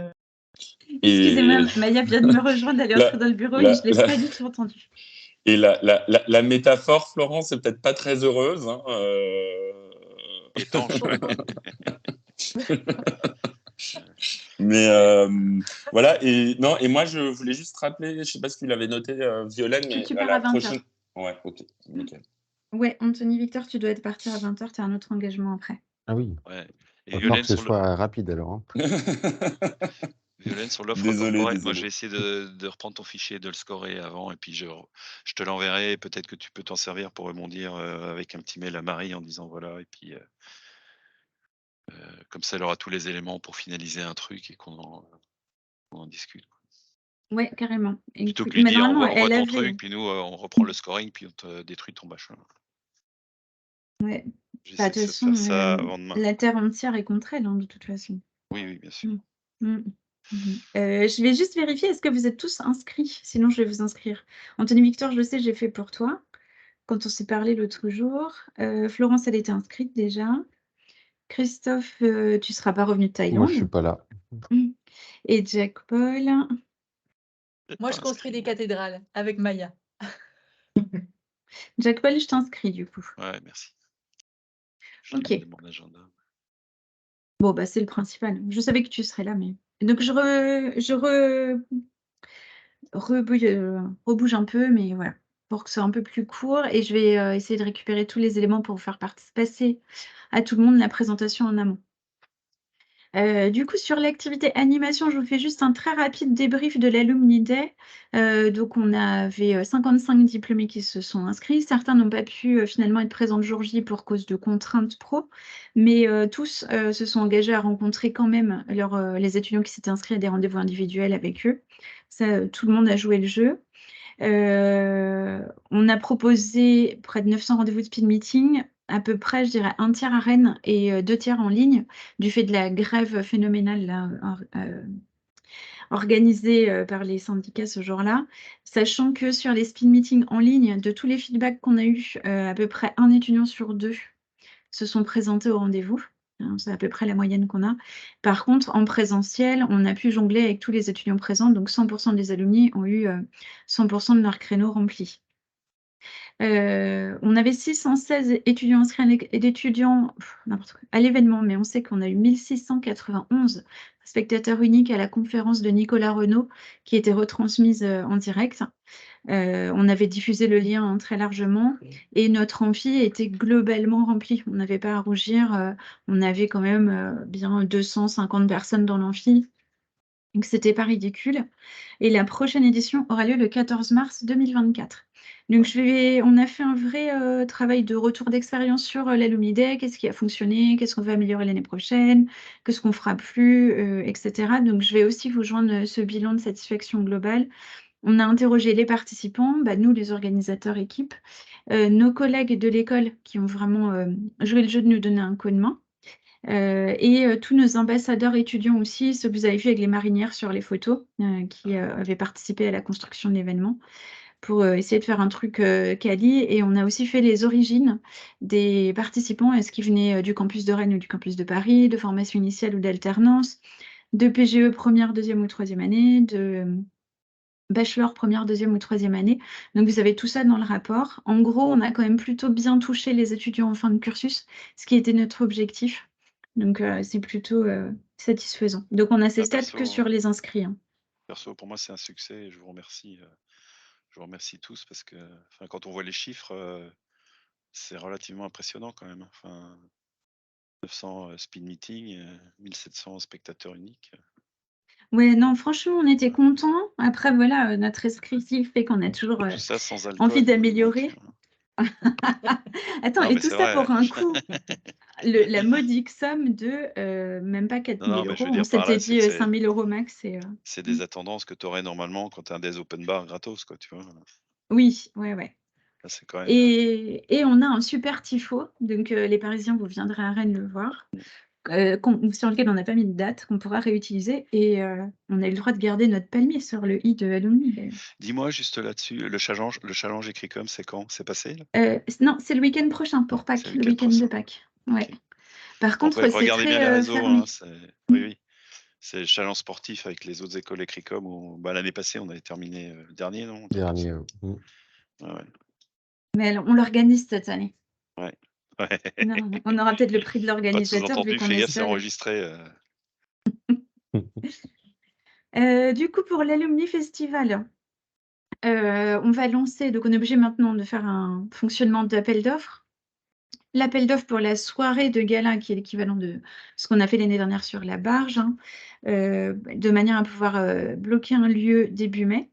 Excusez-moi, Et Maya vient de me rejoindre, elle est entrée la, dans le bureau et la, je ne l'ai la, pas du tout entendu. et la métaphore, Florence, c'est peut-être pas très heureuse. Hein, Étanche. Mais voilà, et moi je voulais juste rappeler, je sais pas si tu l'avais noté, Violaine, mais Tu à pars la à 20h. prochaine. Ouais, ok, nickel. Ouais, Anthony Victor, tu dois être partir à 20h, tu as un autre engagement après. Ah oui, Ouais. Et va falloir Violaine que ce sur soit rapide alors. Hein. Violaine, sur l'offre Désolé, corporate, moi je désolé. vais essayer de reprendre ton fichier, de le scorer avant, et puis je te l'enverrai. Peut-être que tu peux t'en servir pour rebondir avec un petit mail à Marie en disant voilà, et puis comme ça elle aura tous les éléments pour finaliser un truc et qu'on en discute. Ouais, carrément. Plutôt que lui Mais dire normalement, envoie elle ton avait. truc, puis nous on reprend le scoring, puis on te détruit ton machin. Ouais. J'essaie De de toute faire ça façon, avant demain. la terre entière est contre elle, hein, de toute façon. Oui, bien sûr. Je vais juste vérifier, est-ce que vous êtes tous inscrits? Sinon, je vais vous inscrire. Anthony Victor, je le sais, j'ai fait pour toi, quand on s'est parlé l'autre jour. Florence, elle était inscrite déjà. Christophe, tu ne seras pas revenu de Moi, je Thaïlande. suis pas là. Et Jack Paul. moi, je construis des cathédrales avec Maya. Jack Paul, je t'inscris du coup. Ouais, merci. Ok. Regarde mon agenda. Bon, bah, c'est le principal. Je savais que tu serais là, mais. Donc, rebouge un peu, mais voilà, pour que ce soit un peu plus court. Et je vais essayer de récupérer tous les éléments pour vous faire passer à tout le monde la présentation en amont. Du coup, sur l'activité animation, je vous fais juste un très rapide débrief de l'Alumni Day. Donc, on avait 55 diplômés qui se sont inscrits. Certains n'ont pas pu finalement être présents le jour J pour cause de contraintes pro, mais tous se sont engagés à rencontrer quand même les étudiants qui s'étaient inscrits à des rendez-vous individuels avec eux. Ça, tout le monde a joué le jeu. On a proposé près de 900 rendez-vous de speed meeting, à peu près, je dirais, un tiers à Rennes et 2 tiers en ligne, du fait de la grève phénoménale là, organisée par les syndicats ce jour-là. Sachant que sur les speed meetings en ligne, de tous les feedbacks qu'on a eus, à peu près un étudiant sur 2 se sont présentés au rendez-vous. C'est à peu près la moyenne qu'on a. Par contre, en présentiel, on a pu jongler avec tous les étudiants présents, donc 100% des alumni ont eu 100% de leur créneau rempli. On avait 616 étudiants inscrits et d'étudiants à l'événement, mais on sait qu'on a eu 1691 spectateurs uniques à la conférence de Nicolas Renaud qui était retransmise en direct. On avait diffusé le lien très largement et notre amphi était globalement rempli. On n'avait pas à rougir. On avait quand même bien 250 personnes dans l'amphi. Donc, c'était pas ridicule. Et la prochaine édition aura lieu le 14 mars 2024. Donc, on a fait un vrai travail de retour d'expérience sur l'Alumni Day, qu'est-ce qui a fonctionné, qu'est-ce qu'on va améliorer l'année prochaine, qu'est-ce qu'on fera plus, etc. Donc, je vais aussi vous joindre ce bilan de satisfaction globale. On a interrogé les participants, nous, les organisateurs équipes, nos collègues de l'école qui ont vraiment joué le jeu de nous donner un coup de main. Tous nos ambassadeurs étudiants aussi, ce que vous avez vu avec les marinières sur les photos, qui avaient participé à la construction de l'événement, pour essayer de faire un truc quali. Et on a aussi fait les origines des participants, est-ce qu'ils venaient du campus de Rennes ou du campus de Paris, de formation initiale ou d'alternance, de PGE première, deuxième ou troisième année, de bachelor première, deuxième ou troisième année. Donc vous avez tout ça dans le rapport. En gros, on a quand même plutôt bien touché les étudiants en fin de cursus, ce qui était notre objectif. Donc c'est plutôt satisfaisant. Donc on a ces stats que sur les inscrits, hein. Perso, pour moi, c'est un succès et je vous remercie tous parce que quand on voit les chiffres, c'est relativement impressionnant quand même. 900 speed meetings, 1700 spectateurs uniques. Ouais, non, franchement, on était contents. Après, voilà, notre esprit fait qu'on a toujours Tout ça sans alcool. envie d'améliorer. Attends, Non, et mais tout c'est ça vrai. pour un coût. La modique somme de même pas 4 000 Non, mais je veux euros. dire On par là, s'était dit 5 000 euros max. c'est des attendances que tu aurais normalement quand tu as un des open bar gratos, quoi, tu vois. Oui, ouais. Là, c'est quand même. Et on a un super tifo. Donc, les Parisiens, vous viendrez à Rennes le voir. Sur lequel on n'a pas mis de date, qu'on pourra réutiliser. Et on a eu le droit de garder notre palmier sur le i de Alumni, d'ailleurs. Dis-moi juste là-dessus, le challenge écrit comme, c'est quand? C'est passé là? Non, c'est le week-end prochain pour Pâques, C'est le week-end de Pâques. Ouais. Ok. Par contre, c'est regardez bien les très réseaux, fermé. Oui. C'est le challenge sportif avec les autres écoles écricom où l'année passée, on avait terminé le dernier, non? Un truc comme ça. Dernier. Ouais. Mais on l'organise cette année. Ouais. Non, on aura peut-être le prix de Pas l'organisateur vu sous-entendu, qu'on fais est gaffe, c'est seul. enregistré. Du coup, pour l'Alumni Festival, on va lancer, donc on est obligé maintenant de faire un fonctionnement d'appel d'offres. L'appel d'offres pour la soirée de gala, qui est l'équivalent de ce qu'on a fait l'année dernière sur la barge, hein, de manière à pouvoir bloquer un lieu début mai.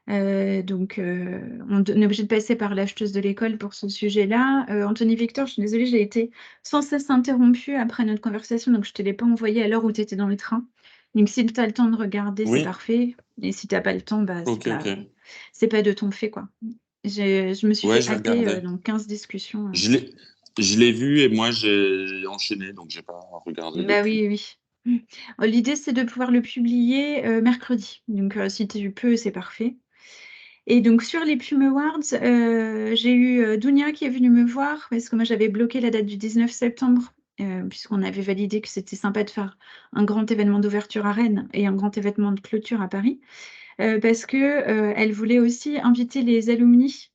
Donc, on est obligé de passer par l'acheteuse de l'école pour ce sujet-là. Anthony Victor, je suis désolée, j'ai été sans cesse interrompue après notre conversation, donc je ne te l'ai pas envoyé à l'heure où tu étais dans le train. Donc, si tu as le temps de regarder, c'est Oui. parfait. Et si tu n'as pas le temps, Ok. c'est pas de ton fait, quoi. Je me suis Ouais, fait je vais happer regarder. dans 15 discussions. Je l'ai vu et moi j'ai enchaîné, donc j'ai pas regardé Bah depuis. oui. L'idée, c'est de pouvoir le publier mercredi. Donc, si tu peux, c'est parfait. Et donc, sur les Plume Awards, j'ai eu Dounia qui est venue me voir parce que moi, j'avais bloqué la date du 19 septembre, puisqu'on avait validé que c'était sympa de faire un grand événement d'ouverture à Rennes et un grand événement de clôture à Paris, parce qu'elle voulait aussi inviter les alumni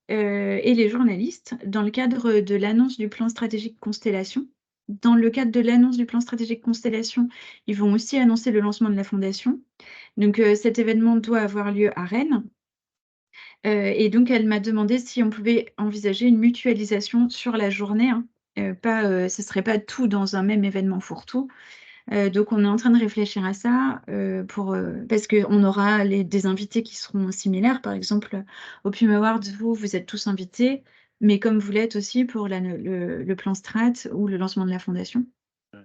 et les journalistes dans le cadre de l'annonce du plan stratégique Constellation. Dans le cadre de l'annonce du plan stratégique Constellation, ils vont aussi annoncer le lancement de la fondation. Donc, cet événement doit avoir lieu à Rennes. Et donc, elle m'a demandé si on pouvait envisager une mutualisation sur la journée, hein. Ce ne serait pas tout dans un même événement fourre-tout. Donc, on est en train de réfléchir à ça parce qu'on aura des invités qui seront similaires. Par exemple, au Plume Awards, vous êtes tous invités, mais comme vous l'êtes aussi pour le plan Strat ou le lancement de la fondation. Ouais.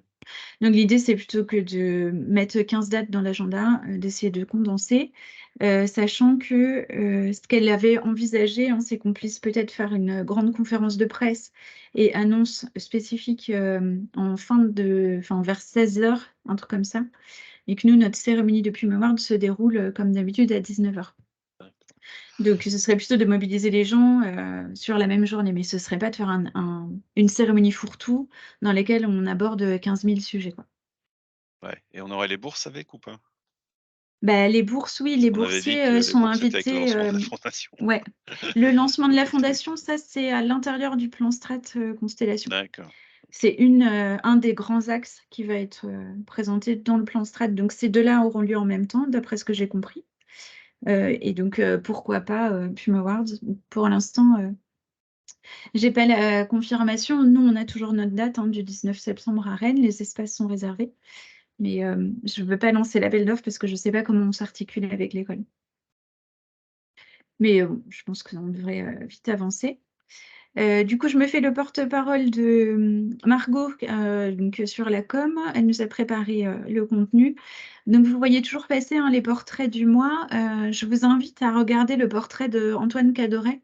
Donc, l'idée, c'est plutôt que de mettre 15 dates dans l'agenda, d'essayer de condenser, sachant que ce qu'elle avait envisagé, hein, c'est qu'on puisse peut-être faire une grande conférence de presse et annonce spécifique vers 16h, un truc comme ça, et que nous, notre cérémonie de Plume Award se déroule comme d'habitude à 19h. Donc, ce serait plutôt de mobiliser les gens sur la même journée, mais ce ne serait pas de faire une cérémonie fourre-tout dans laquelle on aborde 15 000 sujets, quoi. Ouais. Et on aurait les bourses avec ou pas? Les bourses, oui, les On avait dit que boursiers les sont bourses, c'était avec le invités. lancement de la fondation. Ouais. Le lancement de la fondation, ça, c'est à l'intérieur du plan Strat Constellation. D'accord. C'est un des grands axes qui va être présenté dans le plan Strat. Donc, ces deux-là auront lieu en même temps, d'après ce que j'ai compris. Et donc, pourquoi pas Plume Awards? Pour l'instant, j'ai pas la confirmation. Nous, on a toujours notre date du 19 septembre à Rennes. Les espaces sont réservés. Mais je ne veux pas lancer l'appel d'offres parce que je ne sais pas comment on s'articule avec l'école. Mais je pense qu'on devrait vite avancer. Du coup, je me fais le porte-parole de Margot donc, sur la com. Elle nous a préparé le contenu. Donc, vous voyez toujours passer les portraits du mois. Je vous invite à regarder le portrait d'Antoine Cadoret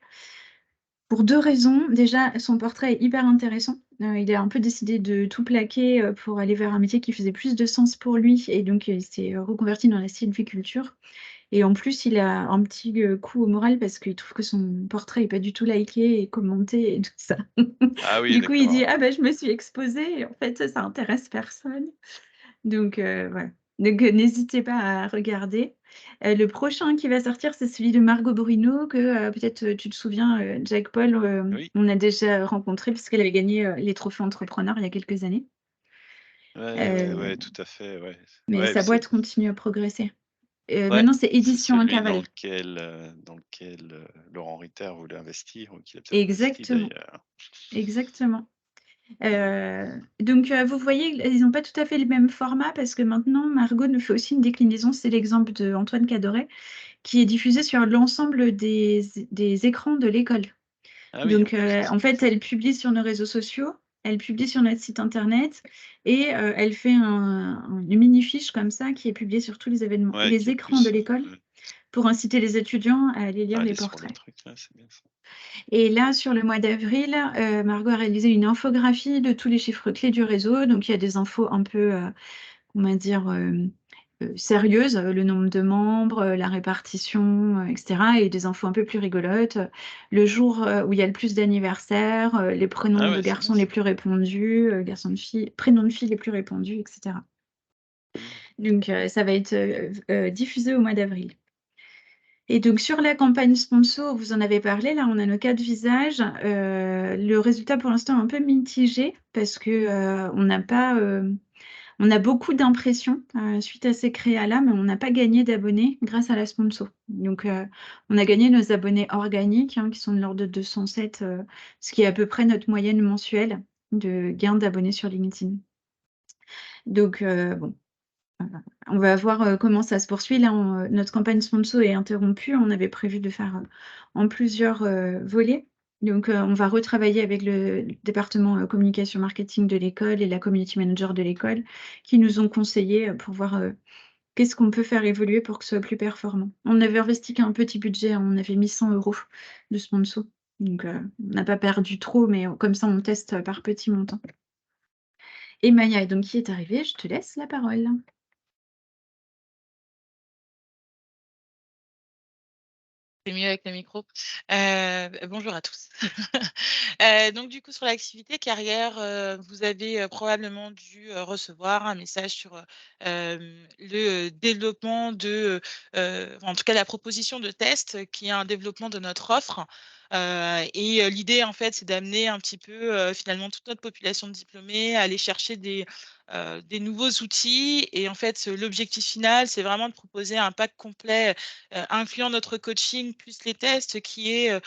pour deux raisons. Déjà, son portrait est hyper intéressant. Il a un peu décidé de tout plaquer pour aller vers un métier qui faisait plus de sens pour lui. Et donc, il s'est reconverti dans la sylviculture. Et en plus, il a un petit coup au moral parce qu'il trouve que son portrait n'est pas du tout liké et commenté et tout ça. Ah oui, Du coup, il dit, d'accord. ah ben, je me suis exposée et en fait, ça intéresse personne. Donc, voilà. Donc, n'hésitez pas à regarder. Le prochain qui va sortir, c'est celui de Margot Borino, que peut-être tu te souviens, Jack Paul, Oui. on a déjà rencontré parce qu'elle avait gagné les trophées entrepreneurs il y a quelques années. Ouais, tout à fait, ouais. Mais Ouais, sa boîte continue à progresser. ouais, Maintenant, c'est c'est Édition celui Incaval. dans lequel Laurent Ritter voulait investir, ou qu'il a peut-être investi Exactement. d'ailleurs. Exactement. Donc, vous voyez, ils n'ont pas tout à fait le même format parce que maintenant, Margot nous fait aussi une déclinaison. C'est l'exemple de Antoine Cadoret qui est diffusé sur l'ensemble des écrans de l'école. Ah oui, en Donc, plus, c'est en fait, intéressant. elle publie sur nos réseaux sociaux, elle publie sur notre site internet et elle fait une mini-fiche comme ça qui est publiée sur tous les événements, Ouais, qui les est écrans de plus l'école pour inciter les étudiants à aller lire les aller sur le portraits. truc, là, c'est bien ça. Et là, sur le mois d'avril, Margot a réalisé une infographie de tous les chiffres clés du réseau. Donc, il y a des infos un peu, on va dire, sérieuses, le nombre de membres, la répartition, etc. Et des infos un peu plus rigolotes. Le jour où il y a le plus d'anniversaires, les prénoms Ah de ouais, c'est bien garçons les ça. plus répandus, garçons de filles, prénoms de filles les plus répandus, etc. C'est bien. Donc, ça va être diffusé au mois d'avril. Et donc, sur la campagne sponsor, vous en avez parlé, là, on a nos 4 visages. Le résultat, pour l'instant, est un peu mitigé parce que on a beaucoup d'impressions suite à ces créas-là, mais on n'a pas gagné d'abonnés grâce à la sponsor. Donc, on a gagné nos abonnés organiques, hein, qui sont de l'ordre de 207, ce qui est à peu près notre moyenne mensuelle de gain d'abonnés sur LinkedIn. Donc, bon, on va voir comment ça se poursuit. Là, notre campagne sponsor est interrompue. On avait prévu de faire en plusieurs volets. Donc, on va retravailler avec le département communication marketing de l'école et la community manager de l'école qui nous ont conseillé pour voir qu'est-ce qu'on peut faire évoluer pour que ce soit plus performant. On avait investi qu'un petit budget, hein. On avait mis 100 € de sponsor. Donc, on n'a pas perdu trop, mais comme ça, on teste par petits montants. Et Maya, donc, qui est arrivée, je te laisse la parole. C'est mieux avec le micro. Bonjour à tous. Donc du coup, sur l'activité carrière, vous avez, probablement dû, recevoir un message sur, le développement de, en tout cas la proposition de test qui est un développement de notre offre. L'idée en fait, c'est d'amener un petit peu, finalement toute notre population de diplômés à aller chercher des nouveaux outils et en fait, l'objectif final, c'est vraiment de proposer un pack complet incluant notre coaching plus les tests qui est,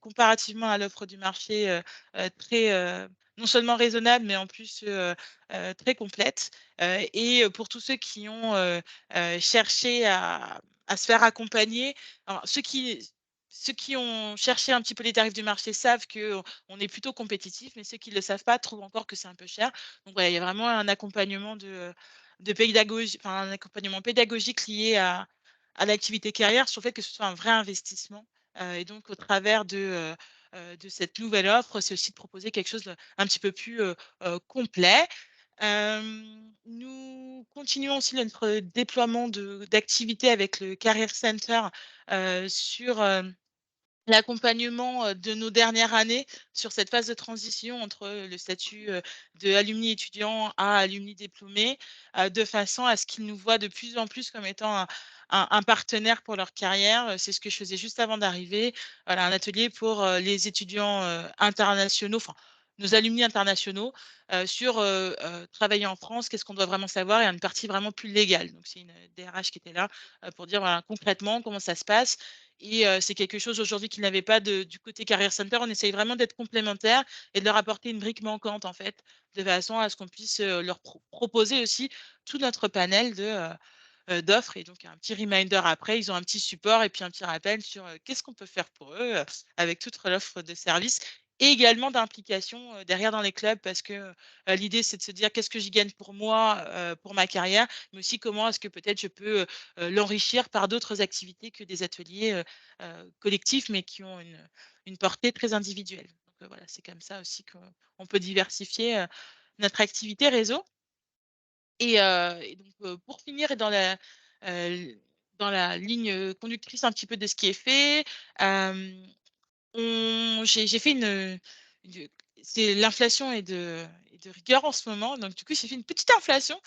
comparativement à l'offre du marché, très, non seulement raisonnable, mais en plus, très complète. Pour tous ceux qui ont, cherché à se faire accompagner, alors ceux qui ont cherché un petit peu les tarifs du marché savent qu'on est plutôt compétitif, mais ceux qui ne le savent pas trouvent encore que c'est un peu cher. Donc voilà, il y a vraiment un accompagnement de pédagogie, enfin un accompagnement pédagogique lié à l'activité carrière sur le fait que ce soit un vrai investissement. Et donc au travers de cette nouvelle offre, c'est aussi de proposer quelque chose d'un petit peu plus, complet. Nous continuons aussi notre déploiement d'activités avec le Career Center, sur, l'accompagnement, de nos dernières années sur cette phase de transition entre, le statut, de alumni étudiant à alumni diplômé, de façon à ce qu'ils nous voient de plus en plus comme étant un partenaire pour leur carrière. C'est ce que je faisais juste avant d'arriver. Voilà, un atelier pour, les étudiants, internationaux, enfin, nos alumni internationaux, sur, travailler en France, qu'est-ce qu'on doit vraiment savoir et une partie vraiment plus légale. Donc c'est une, DRH qui était là, pour dire, voilà, concrètement comment ça se passe c'est quelque chose aujourd'hui qu'ils n'avaient pas du côté Career Center. On essaye vraiment d'être complémentaires et de leur apporter une brique manquante, en fait, de façon à ce qu'on puisse, leur proposer aussi tout notre panel d'offres et donc un petit reminder après, ils ont un petit support et puis un petit rappel sur, qu'est-ce qu'on peut faire pour eux, avec toute l'offre de services et également d'implication, derrière dans les clubs parce que, l'idée c'est de se dire: «Qu'est-ce que j'y gagne pour moi, pour ma carrière?» mais aussi comment est-ce que peut-être je peux, l'enrichir par d'autres activités que des ateliers, collectifs mais qui ont une portée très individuelle. Donc, voilà, c'est comme ça aussi qu'on peut diversifier notre activité réseau. Et donc, pour finir, et dans la ligne conductrice un petit peu de ce qui est fait, j'ai fait une c'est l'inflation est de rigueur en ce moment. Donc du coup, j'ai fait une petite inflation,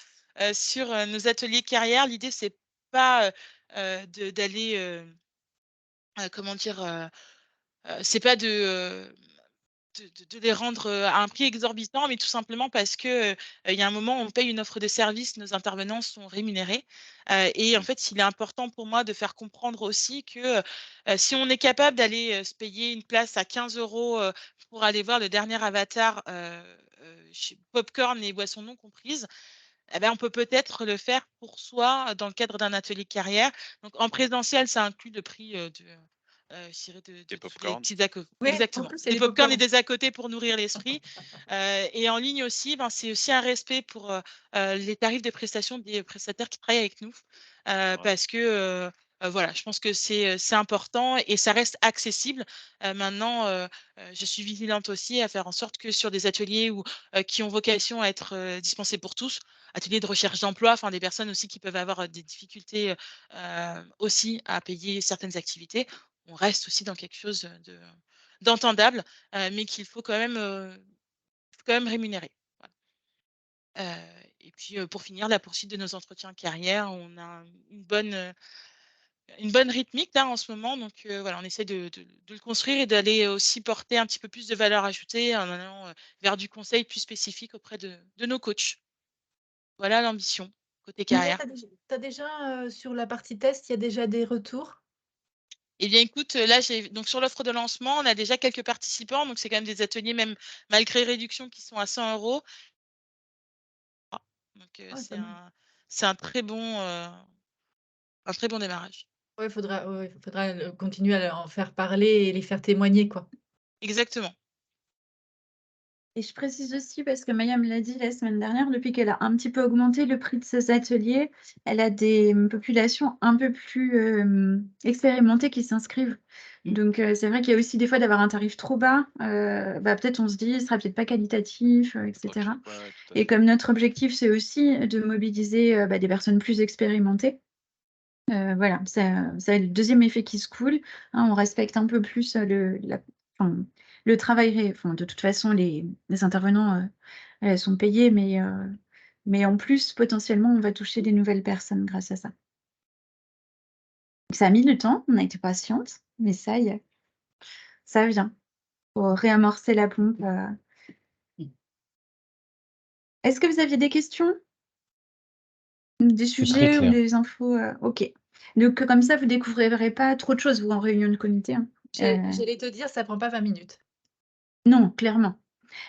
sur, nos ateliers carrière. L'idée, c'est pas, d'aller, comment dire? C'est pas de les rendre, à un prix exorbitant, mais tout simplement parce que, il y a un moment, on paye une offre de service, nos intervenants sont rémunérés. Et en Mmh. fait, il est important pour moi de faire comprendre aussi que, si on est capable d'aller, se payer une place à 15 € pour aller voir le dernier Avatar, chez popcorn et boissons non comprises, eh ben, on peut peut-être le faire pour soi, dans le cadre d'un atelier carrière. Donc en présentiel, ça inclut le prix, je dirais Des de tous les pop-corn. petits à côté. Oui, en Exactement. plus, il y a Des des pop-corn et pop-corn. des à côté pour nourrir l'esprit. Et en ligne aussi, ben, c'est aussi un respect pour, les tarifs de prestation des prestataires qui travaillent avec nous. Ouais. Parce que, voilà, je pense que c'est important et ça reste accessible. Maintenant, je suis vigilante aussi à faire en sorte que sur des ateliers qui ont vocation à être, dispensés pour tous, ateliers de recherche d'emploi, enfin des personnes aussi qui peuvent avoir, des difficultés, aussi à payer certaines activités. On reste aussi dans quelque chose, d'entendable, mais qu'il faut quand même rémunérer. Voilà. Et puis, pour finir, la poursuite de nos entretiens carrière, on a une bonne rythmique là en ce moment. Donc, voilà, on essaie de le construire et d'aller aussi porter un petit peu plus de valeur ajoutée en allant, vers du conseil plus spécifique auprès de nos coachs. Voilà l'ambition côté Mia, carrière. tu déjà, sur la partie test, il y a déjà des retours? Eh bien, écoute, là, donc sur l'offre de lancement, on a déjà quelques participants, donc c'est quand même des ateliers, même malgré réduction, qui sont à 100 €. Donc, Ouais, pas mal. c'est un très bon démarrage. Ouais, faudra, continuer à en faire parler et les faire témoigner, quoi. Exactement. Et je précise aussi, parce que Maya me l'a dit la semaine dernière, depuis qu'elle a un petit peu augmenté le prix de ses ateliers, elle a des populations un peu plus expérimentées qui s'inscrivent. Donc, c'est vrai qu'il y a aussi des fois d'avoir un tarif trop bas. Peut-être on se dit, ce sera peut-être pas qualitatif, etc. Ouais, tout à Et fait. comme notre objectif, c'est aussi de mobiliser des personnes plus expérimentées. Voilà, c'est le deuxième effet qui se coule. On respecte un peu plus le travail. De toute façon, les intervenants elles sont payés, mais en plus, potentiellement, on va toucher des nouvelles personnes grâce à ça. Ça a mis du temps, on a été patiente, mais ça y est, ça vient. Pour réamorcer la pompe. Est-ce que vous aviez des questions? Des C'est très sujets ou clair. des infos? Ok. Donc, comme ça, vous découvrirez pas trop de choses, vous, en réunion de comité. J'allais te dire, ça prend pas 20 minutes. Non, clairement.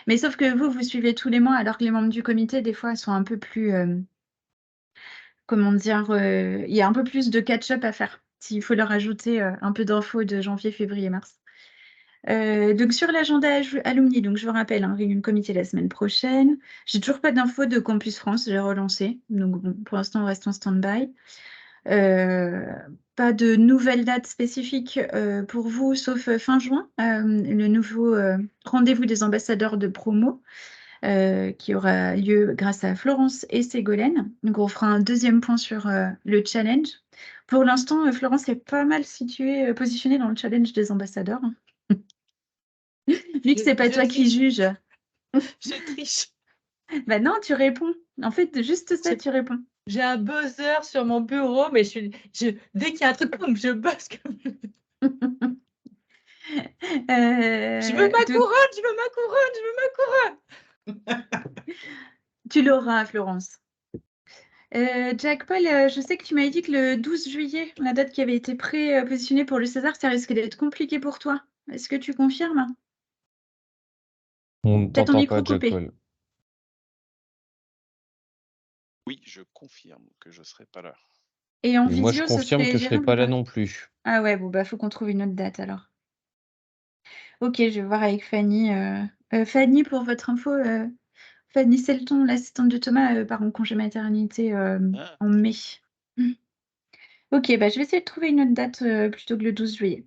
Mais sauf que vous suivez tous les mois, alors que les membres du comité, des fois, sont un peu plus, comment dire? Il y a un peu plus de catch-up à faire, s'il faut leur ajouter, un peu d'infos de janvier, février, mars. Donc sur l'agenda alumni, donc je vous rappelle, réunion de comité la semaine prochaine. J'ai toujours pas d'infos de Campus France, j'ai relancé. Donc bon, pour l'instant, on reste en stand-by. Pas de nouvelles dates spécifiques, pour vous, sauf, fin juin, le nouveau, rendez-vous des ambassadeurs de promo. Qui aura lieu grâce à Florence et Ségolène. Donc, on fera un deuxième point sur le challenge. Pour l'instant, Florence est pas mal positionnée dans le challenge des ambassadeurs. Vu que c'est pas Je toi qui triche. juge. Je triche. Bah non, tu réponds. En fait, juste ça, tu réponds. J'ai un buzzer sur mon bureau, mais dès qu'il y a un truc, je buzz comme je veux ma Donc, couronne, je veux ma couronne, je veux ma couronne. tu l'auras, Florence. Jack Paul, je sais que tu m'avais dit que le 12 juillet, la date qui avait été positionnée pour le César, ça risque d'être compliqué pour toi. Est-ce que tu confirmes? On T'as ton t'entend micro pas, Jack coupé. Paul. Oui, je confirme que je serai pas là. Et en Et moi, je visio, ce confirme serait que je serai gérable ou pas là pas? non plus. Ah ouais, bon, faut qu'on trouve une autre date alors. Ok, je vais voir avec Fanny. Fanny, pour votre info, Fanny Selton, l'assistante de Thomas, part en congé maternité Ah, en mai. Ok, je vais essayer de trouver une autre date plutôt que le 12 juillet.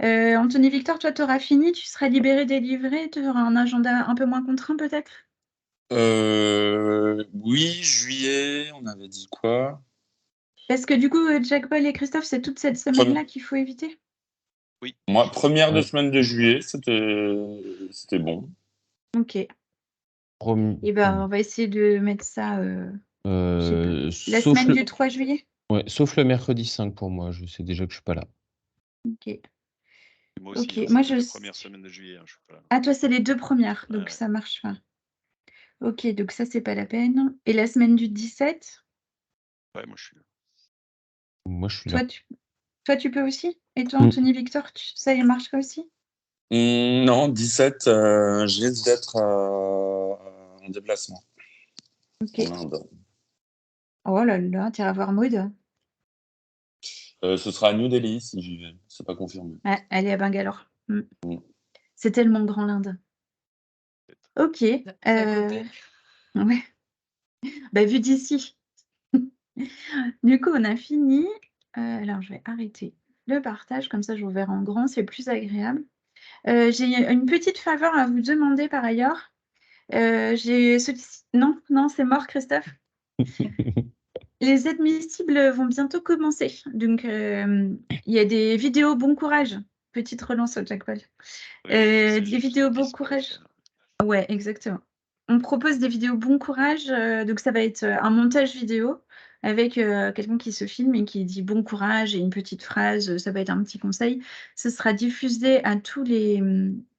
Anthony Victor, toi, tu auras fini, tu seras libéré, délivré, tu auras un agenda un peu moins contraint peut-être? Oui, juillet, on avait dit quoi? Parce que du coup, Jack Paul et Christophe, c'est toute cette semaine-là qu'il faut éviter. Oui. Moi, première de Ouais. semaine de juillet, c'était bon. Ok. Et Prom- ben, on va essayer de mettre ça, je sais pas, la sauf semaine le... du 3 juillet. ouais, sauf le mercredi 5 pour moi. Je sais déjà que je suis pas là. Ok. Moi aussi, Ok. hein, Moi, c'est les 2 premières semaines de juillet, hein, je suis pas là. Ah, toi, c'est les 2 premières, Ouais, donc ouais. ça marche pas. Ok, donc ça, c'est pas la peine. Et la semaine du 17, Ouais, moi je suis là. Moi, je suis là. toi, tu peux aussi? Et toi, Mm. Anthony Victor, ça y marcherait aussi? Non, 17, je risque d'être en déplacement Ok. en Inde. Oh là là, t'iras voir Maud. Ce sera à New Delhi si j'y vais. C'est pas confirmé. Ouais, elle est à Bangalore. Mm. C'est tellement grand l'Inde. Ok. C'est à côté. Ouais. Bah, vu d'ici. Du coup, on a fini. Alors, je vais arrêter le partage, comme ça je vous verrai en grand, c'est plus agréable. J'ai une petite faveur à vous demander par ailleurs. Non, c'est mort, Christophe. Les admissibles vont bientôt commencer. Donc, il y a des vidéos bon courage. Petite relance au Jack Paul. Oui, j'ai Des vu vidéos qui bon se courage. postent. Ouais, exactement. On propose des vidéos bon courage. Donc, ça va être un montage vidéo avec quelqu'un qui se filme et qui dit bon courage et une petite phrase. Ça va être un petit conseil. Ce sera diffusé à tous les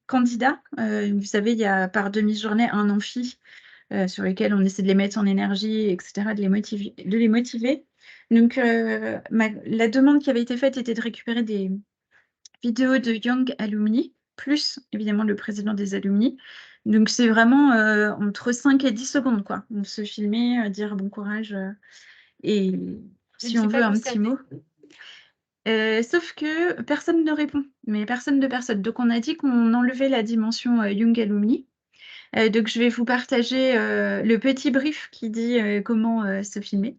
candidats. Vous savez, il y a par demi-journée un amphi sur lesquels on essaie de les mettre en énergie, etc., de les motiver. Donc, la demande qui avait été faite était de récupérer des vidéos de Young Alumni, plus évidemment le président des alumni. Donc, c'est vraiment entre 5 et 10 secondes, quoi. Donc, se filmer, dire bon courage et Je si ne on suis veut pas un petit concernée. mot. Sauf que personne ne répond, mais personne de personne. Donc, on a dit qu'on enlevait la dimension Young Alumni. Donc, je vais vous partager le petit brief qui dit comment se filmer.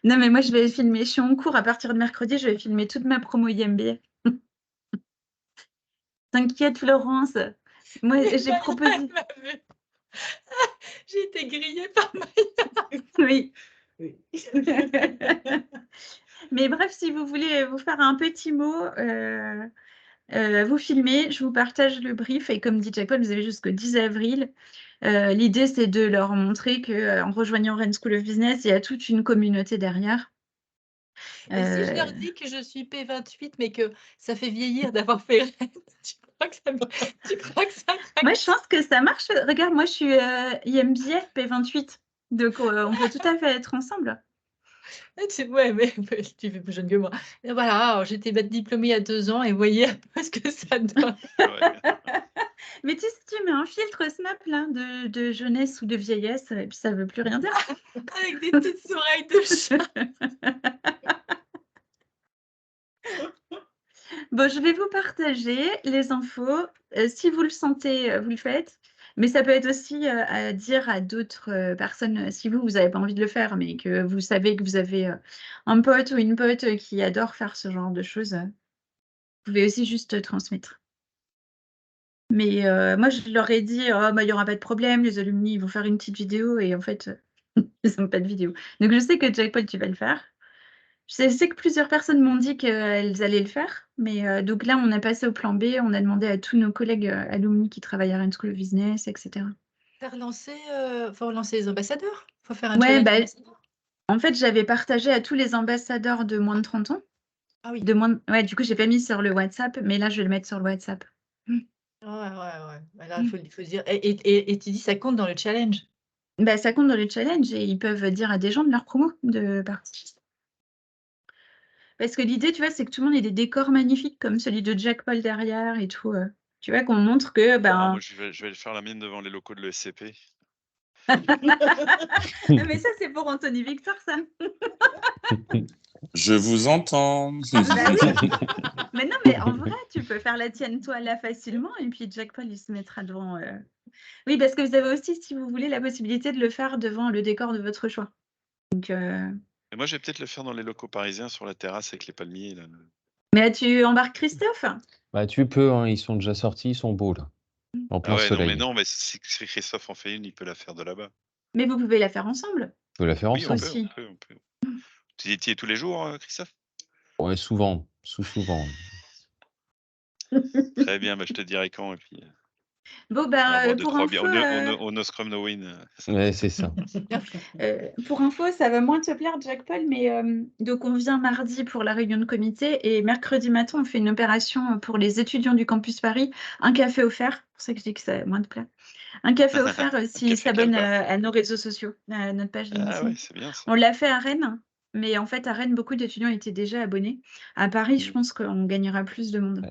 Non, mais moi, je vais filmer. Je suis en cours à partir de mercredi. Je vais filmer toute ma promo IMBA. T'inquiète, Florence. Moi, Mais j'ai Maya, proposé. elle m'a vu. J'ai été grillée par Maya. Oui. Mais bref, si vous voulez vous faire un petit mot, vous filmez, je vous partage le brief. Et comme dit Jack Paul, vous avez jusqu'au 10 avril. L'idée, c'est de leur montrer qu'en rejoignant Rennes School of Business, il y a toute une communauté derrière. Et si je leur dis que je suis P28, mais que ça fait vieillir d'avoir fait Rennes, tu crois que ça Moi, je pense que ça marche. Regarde, moi, je suis IMBA P28. Donc, on peut tout à fait être ensemble. Ouais, mais tu fais plus jeune que moi. Et voilà, j'étais diplômée il y a 2 ans et voyez un peu ce que ça donne. Ouais. Mais tu sais, tu mets un filtre Snap là, de jeunesse ou de vieillesse, et puis ça ne veut plus rien dire. Avec des petites oreilles de chat. Bon, je vais vous partager les infos. Si vous le sentez, vous le faites. Mais ça peut être aussi à dire à d'autres personnes, si vous n'avez pas envie de le faire, mais que vous savez que vous avez un pote ou une pote qui adore faire ce genre de choses, vous pouvez aussi juste transmettre. Mais moi, je leur ai dit, oh, bah, il n'y aura pas de problème, les alumni ils vont faire une petite vidéo et en fait, ils n'ont pas de vidéo. Donc, je sais que Jack Paul, tu vas le faire. Je sais que plusieurs personnes m'ont dit qu'elles allaient le faire. Mais donc là, on a passé au plan B. On a demandé à tous nos collègues alumni qui travaillent à Rennes School of Business, etc. Faut relancer les ambassadeurs. Faut faire un Ouais, challenge bah, ambassadeur. en fait, j'avais partagé à tous les ambassadeurs de moins de 30 ans. Ah oui. Ouais, du coup, j'ai pas mis sur le WhatsApp, mais là, je vais le mettre sur le WhatsApp. Ouais. Bah là, il faut dire. Et tu dis, ça compte dans le challenge. Bah, ça compte dans le challenge et ils peuvent dire à des gens de leur promo de participer. Parce que l'idée, tu vois, c'est que tout le monde ait des décors magnifiques comme celui de Jack Paul derrière et tout. Tu vois, qu'on montre que... Non, moi je vais faire la mienne devant les locaux de l'ESCP. Mais ça, c'est pour Anthony Victor, ça. Je vous entends. Bah oui. Mais non, mais en vrai, tu peux faire la tienne, toi, là, facilement. Et puis Jack Paul, il se mettra devant... Oui, parce que vous avez aussi, si vous voulez, la possibilité de le faire devant le décor de votre choix. Donc... Et moi, je vais peut-être le faire dans les locaux parisiens sur la terrasse avec les palmiers. Là. Mais tu embarques Christophe? Bah, tu peux, hein, ils sont déjà sortis, ils sont beaux là, en Ah plein ouais, soleil. non, mais si Christophe en fait une, il peut la faire de là-bas. Mais vous pouvez la faire ensemble On peut la faire Oui, on ensemble. peut, aussi. on peut. Tu y es tous les jours, Christophe? Ouais, souvent, souvent. Très bien, bah, je te dirai quand et puis Bon, on va bah, avoir 2, pour 3 bières. info, Au No Scrum No Win. Ouais, c'est ça. Ça va moins te plaire, Jack Paul, mais donc on vient mardi pour la réunion de comité et mercredi matin, on fait une opération pour les étudiants du campus Paris, un café offert, c'est pour ça que je dis que ça va moins te plaire. Un café offert s'ils café s'abonnent Calva. à nos réseaux sociaux, à notre page Ah LinkedIn. ouais, c'est bien ça. On l'a fait à Rennes, mais en fait, à Rennes, beaucoup d'étudiants étaient déjà abonnés. À Paris, je Mmh. pense qu'on gagnera plus de monde.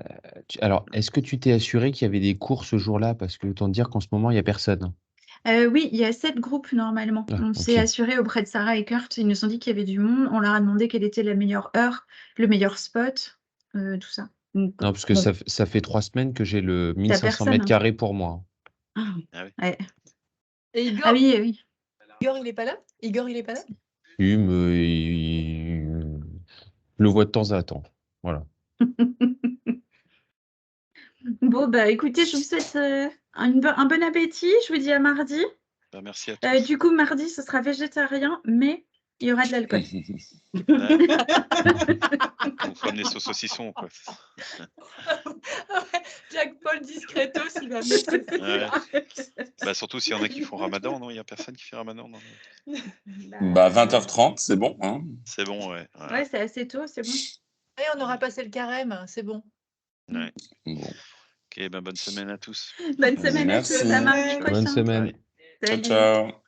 Alors, est-ce que tu t'es assuré qu'il y avait des cours ce jour-là? Parce que autant te dire qu'en ce moment, il n'y a personne. Oui, il y a 7 groupes normalement. Ah, On s'est ok. assuré auprès de Sarah et Kurt. Ils nous ont dit qu'il y avait du monde. On leur a demandé quelle était la meilleure heure, le meilleur spot, tout ça. Donc, Non, parce que bon, ça fait 3 semaines que j'ai le t'as 1500 personne. mètres carrés pour moi. Ah, Ah ouais. ouais. Et Igor, Ah oui, oui. Igor, il est pas là? Igor, il est pas là? Oui, mais je le vois de temps à temps. Voilà. Bon, bah écoutez, je vous souhaite un bon appétit. Je vous dis à mardi. Bah, merci à tous. Du coup, mardi, ce sera végétarien, mais il y aura de l'alcool. Ouais. Donc, faut amener sauce saucisson, quoi. Jack Paul discretos, il va mettre Ouais. Bah, surtout s'il y en a qui font ramadan, non? Il y a personne qui fait ramadan, non? Bah, 20h30, c'est bon, hein? C'est bon, ouais. Ouais, c'est assez tôt, c'est bon. Et on aura passé le carême, c'est bon. Ouais. Bon. Ok, bah, bonne semaine à tous. Bonne semaine à tous. Merci. À mardi Ouais. prochain. Bonne semaine. Bye. Ciao, Salut. ciao.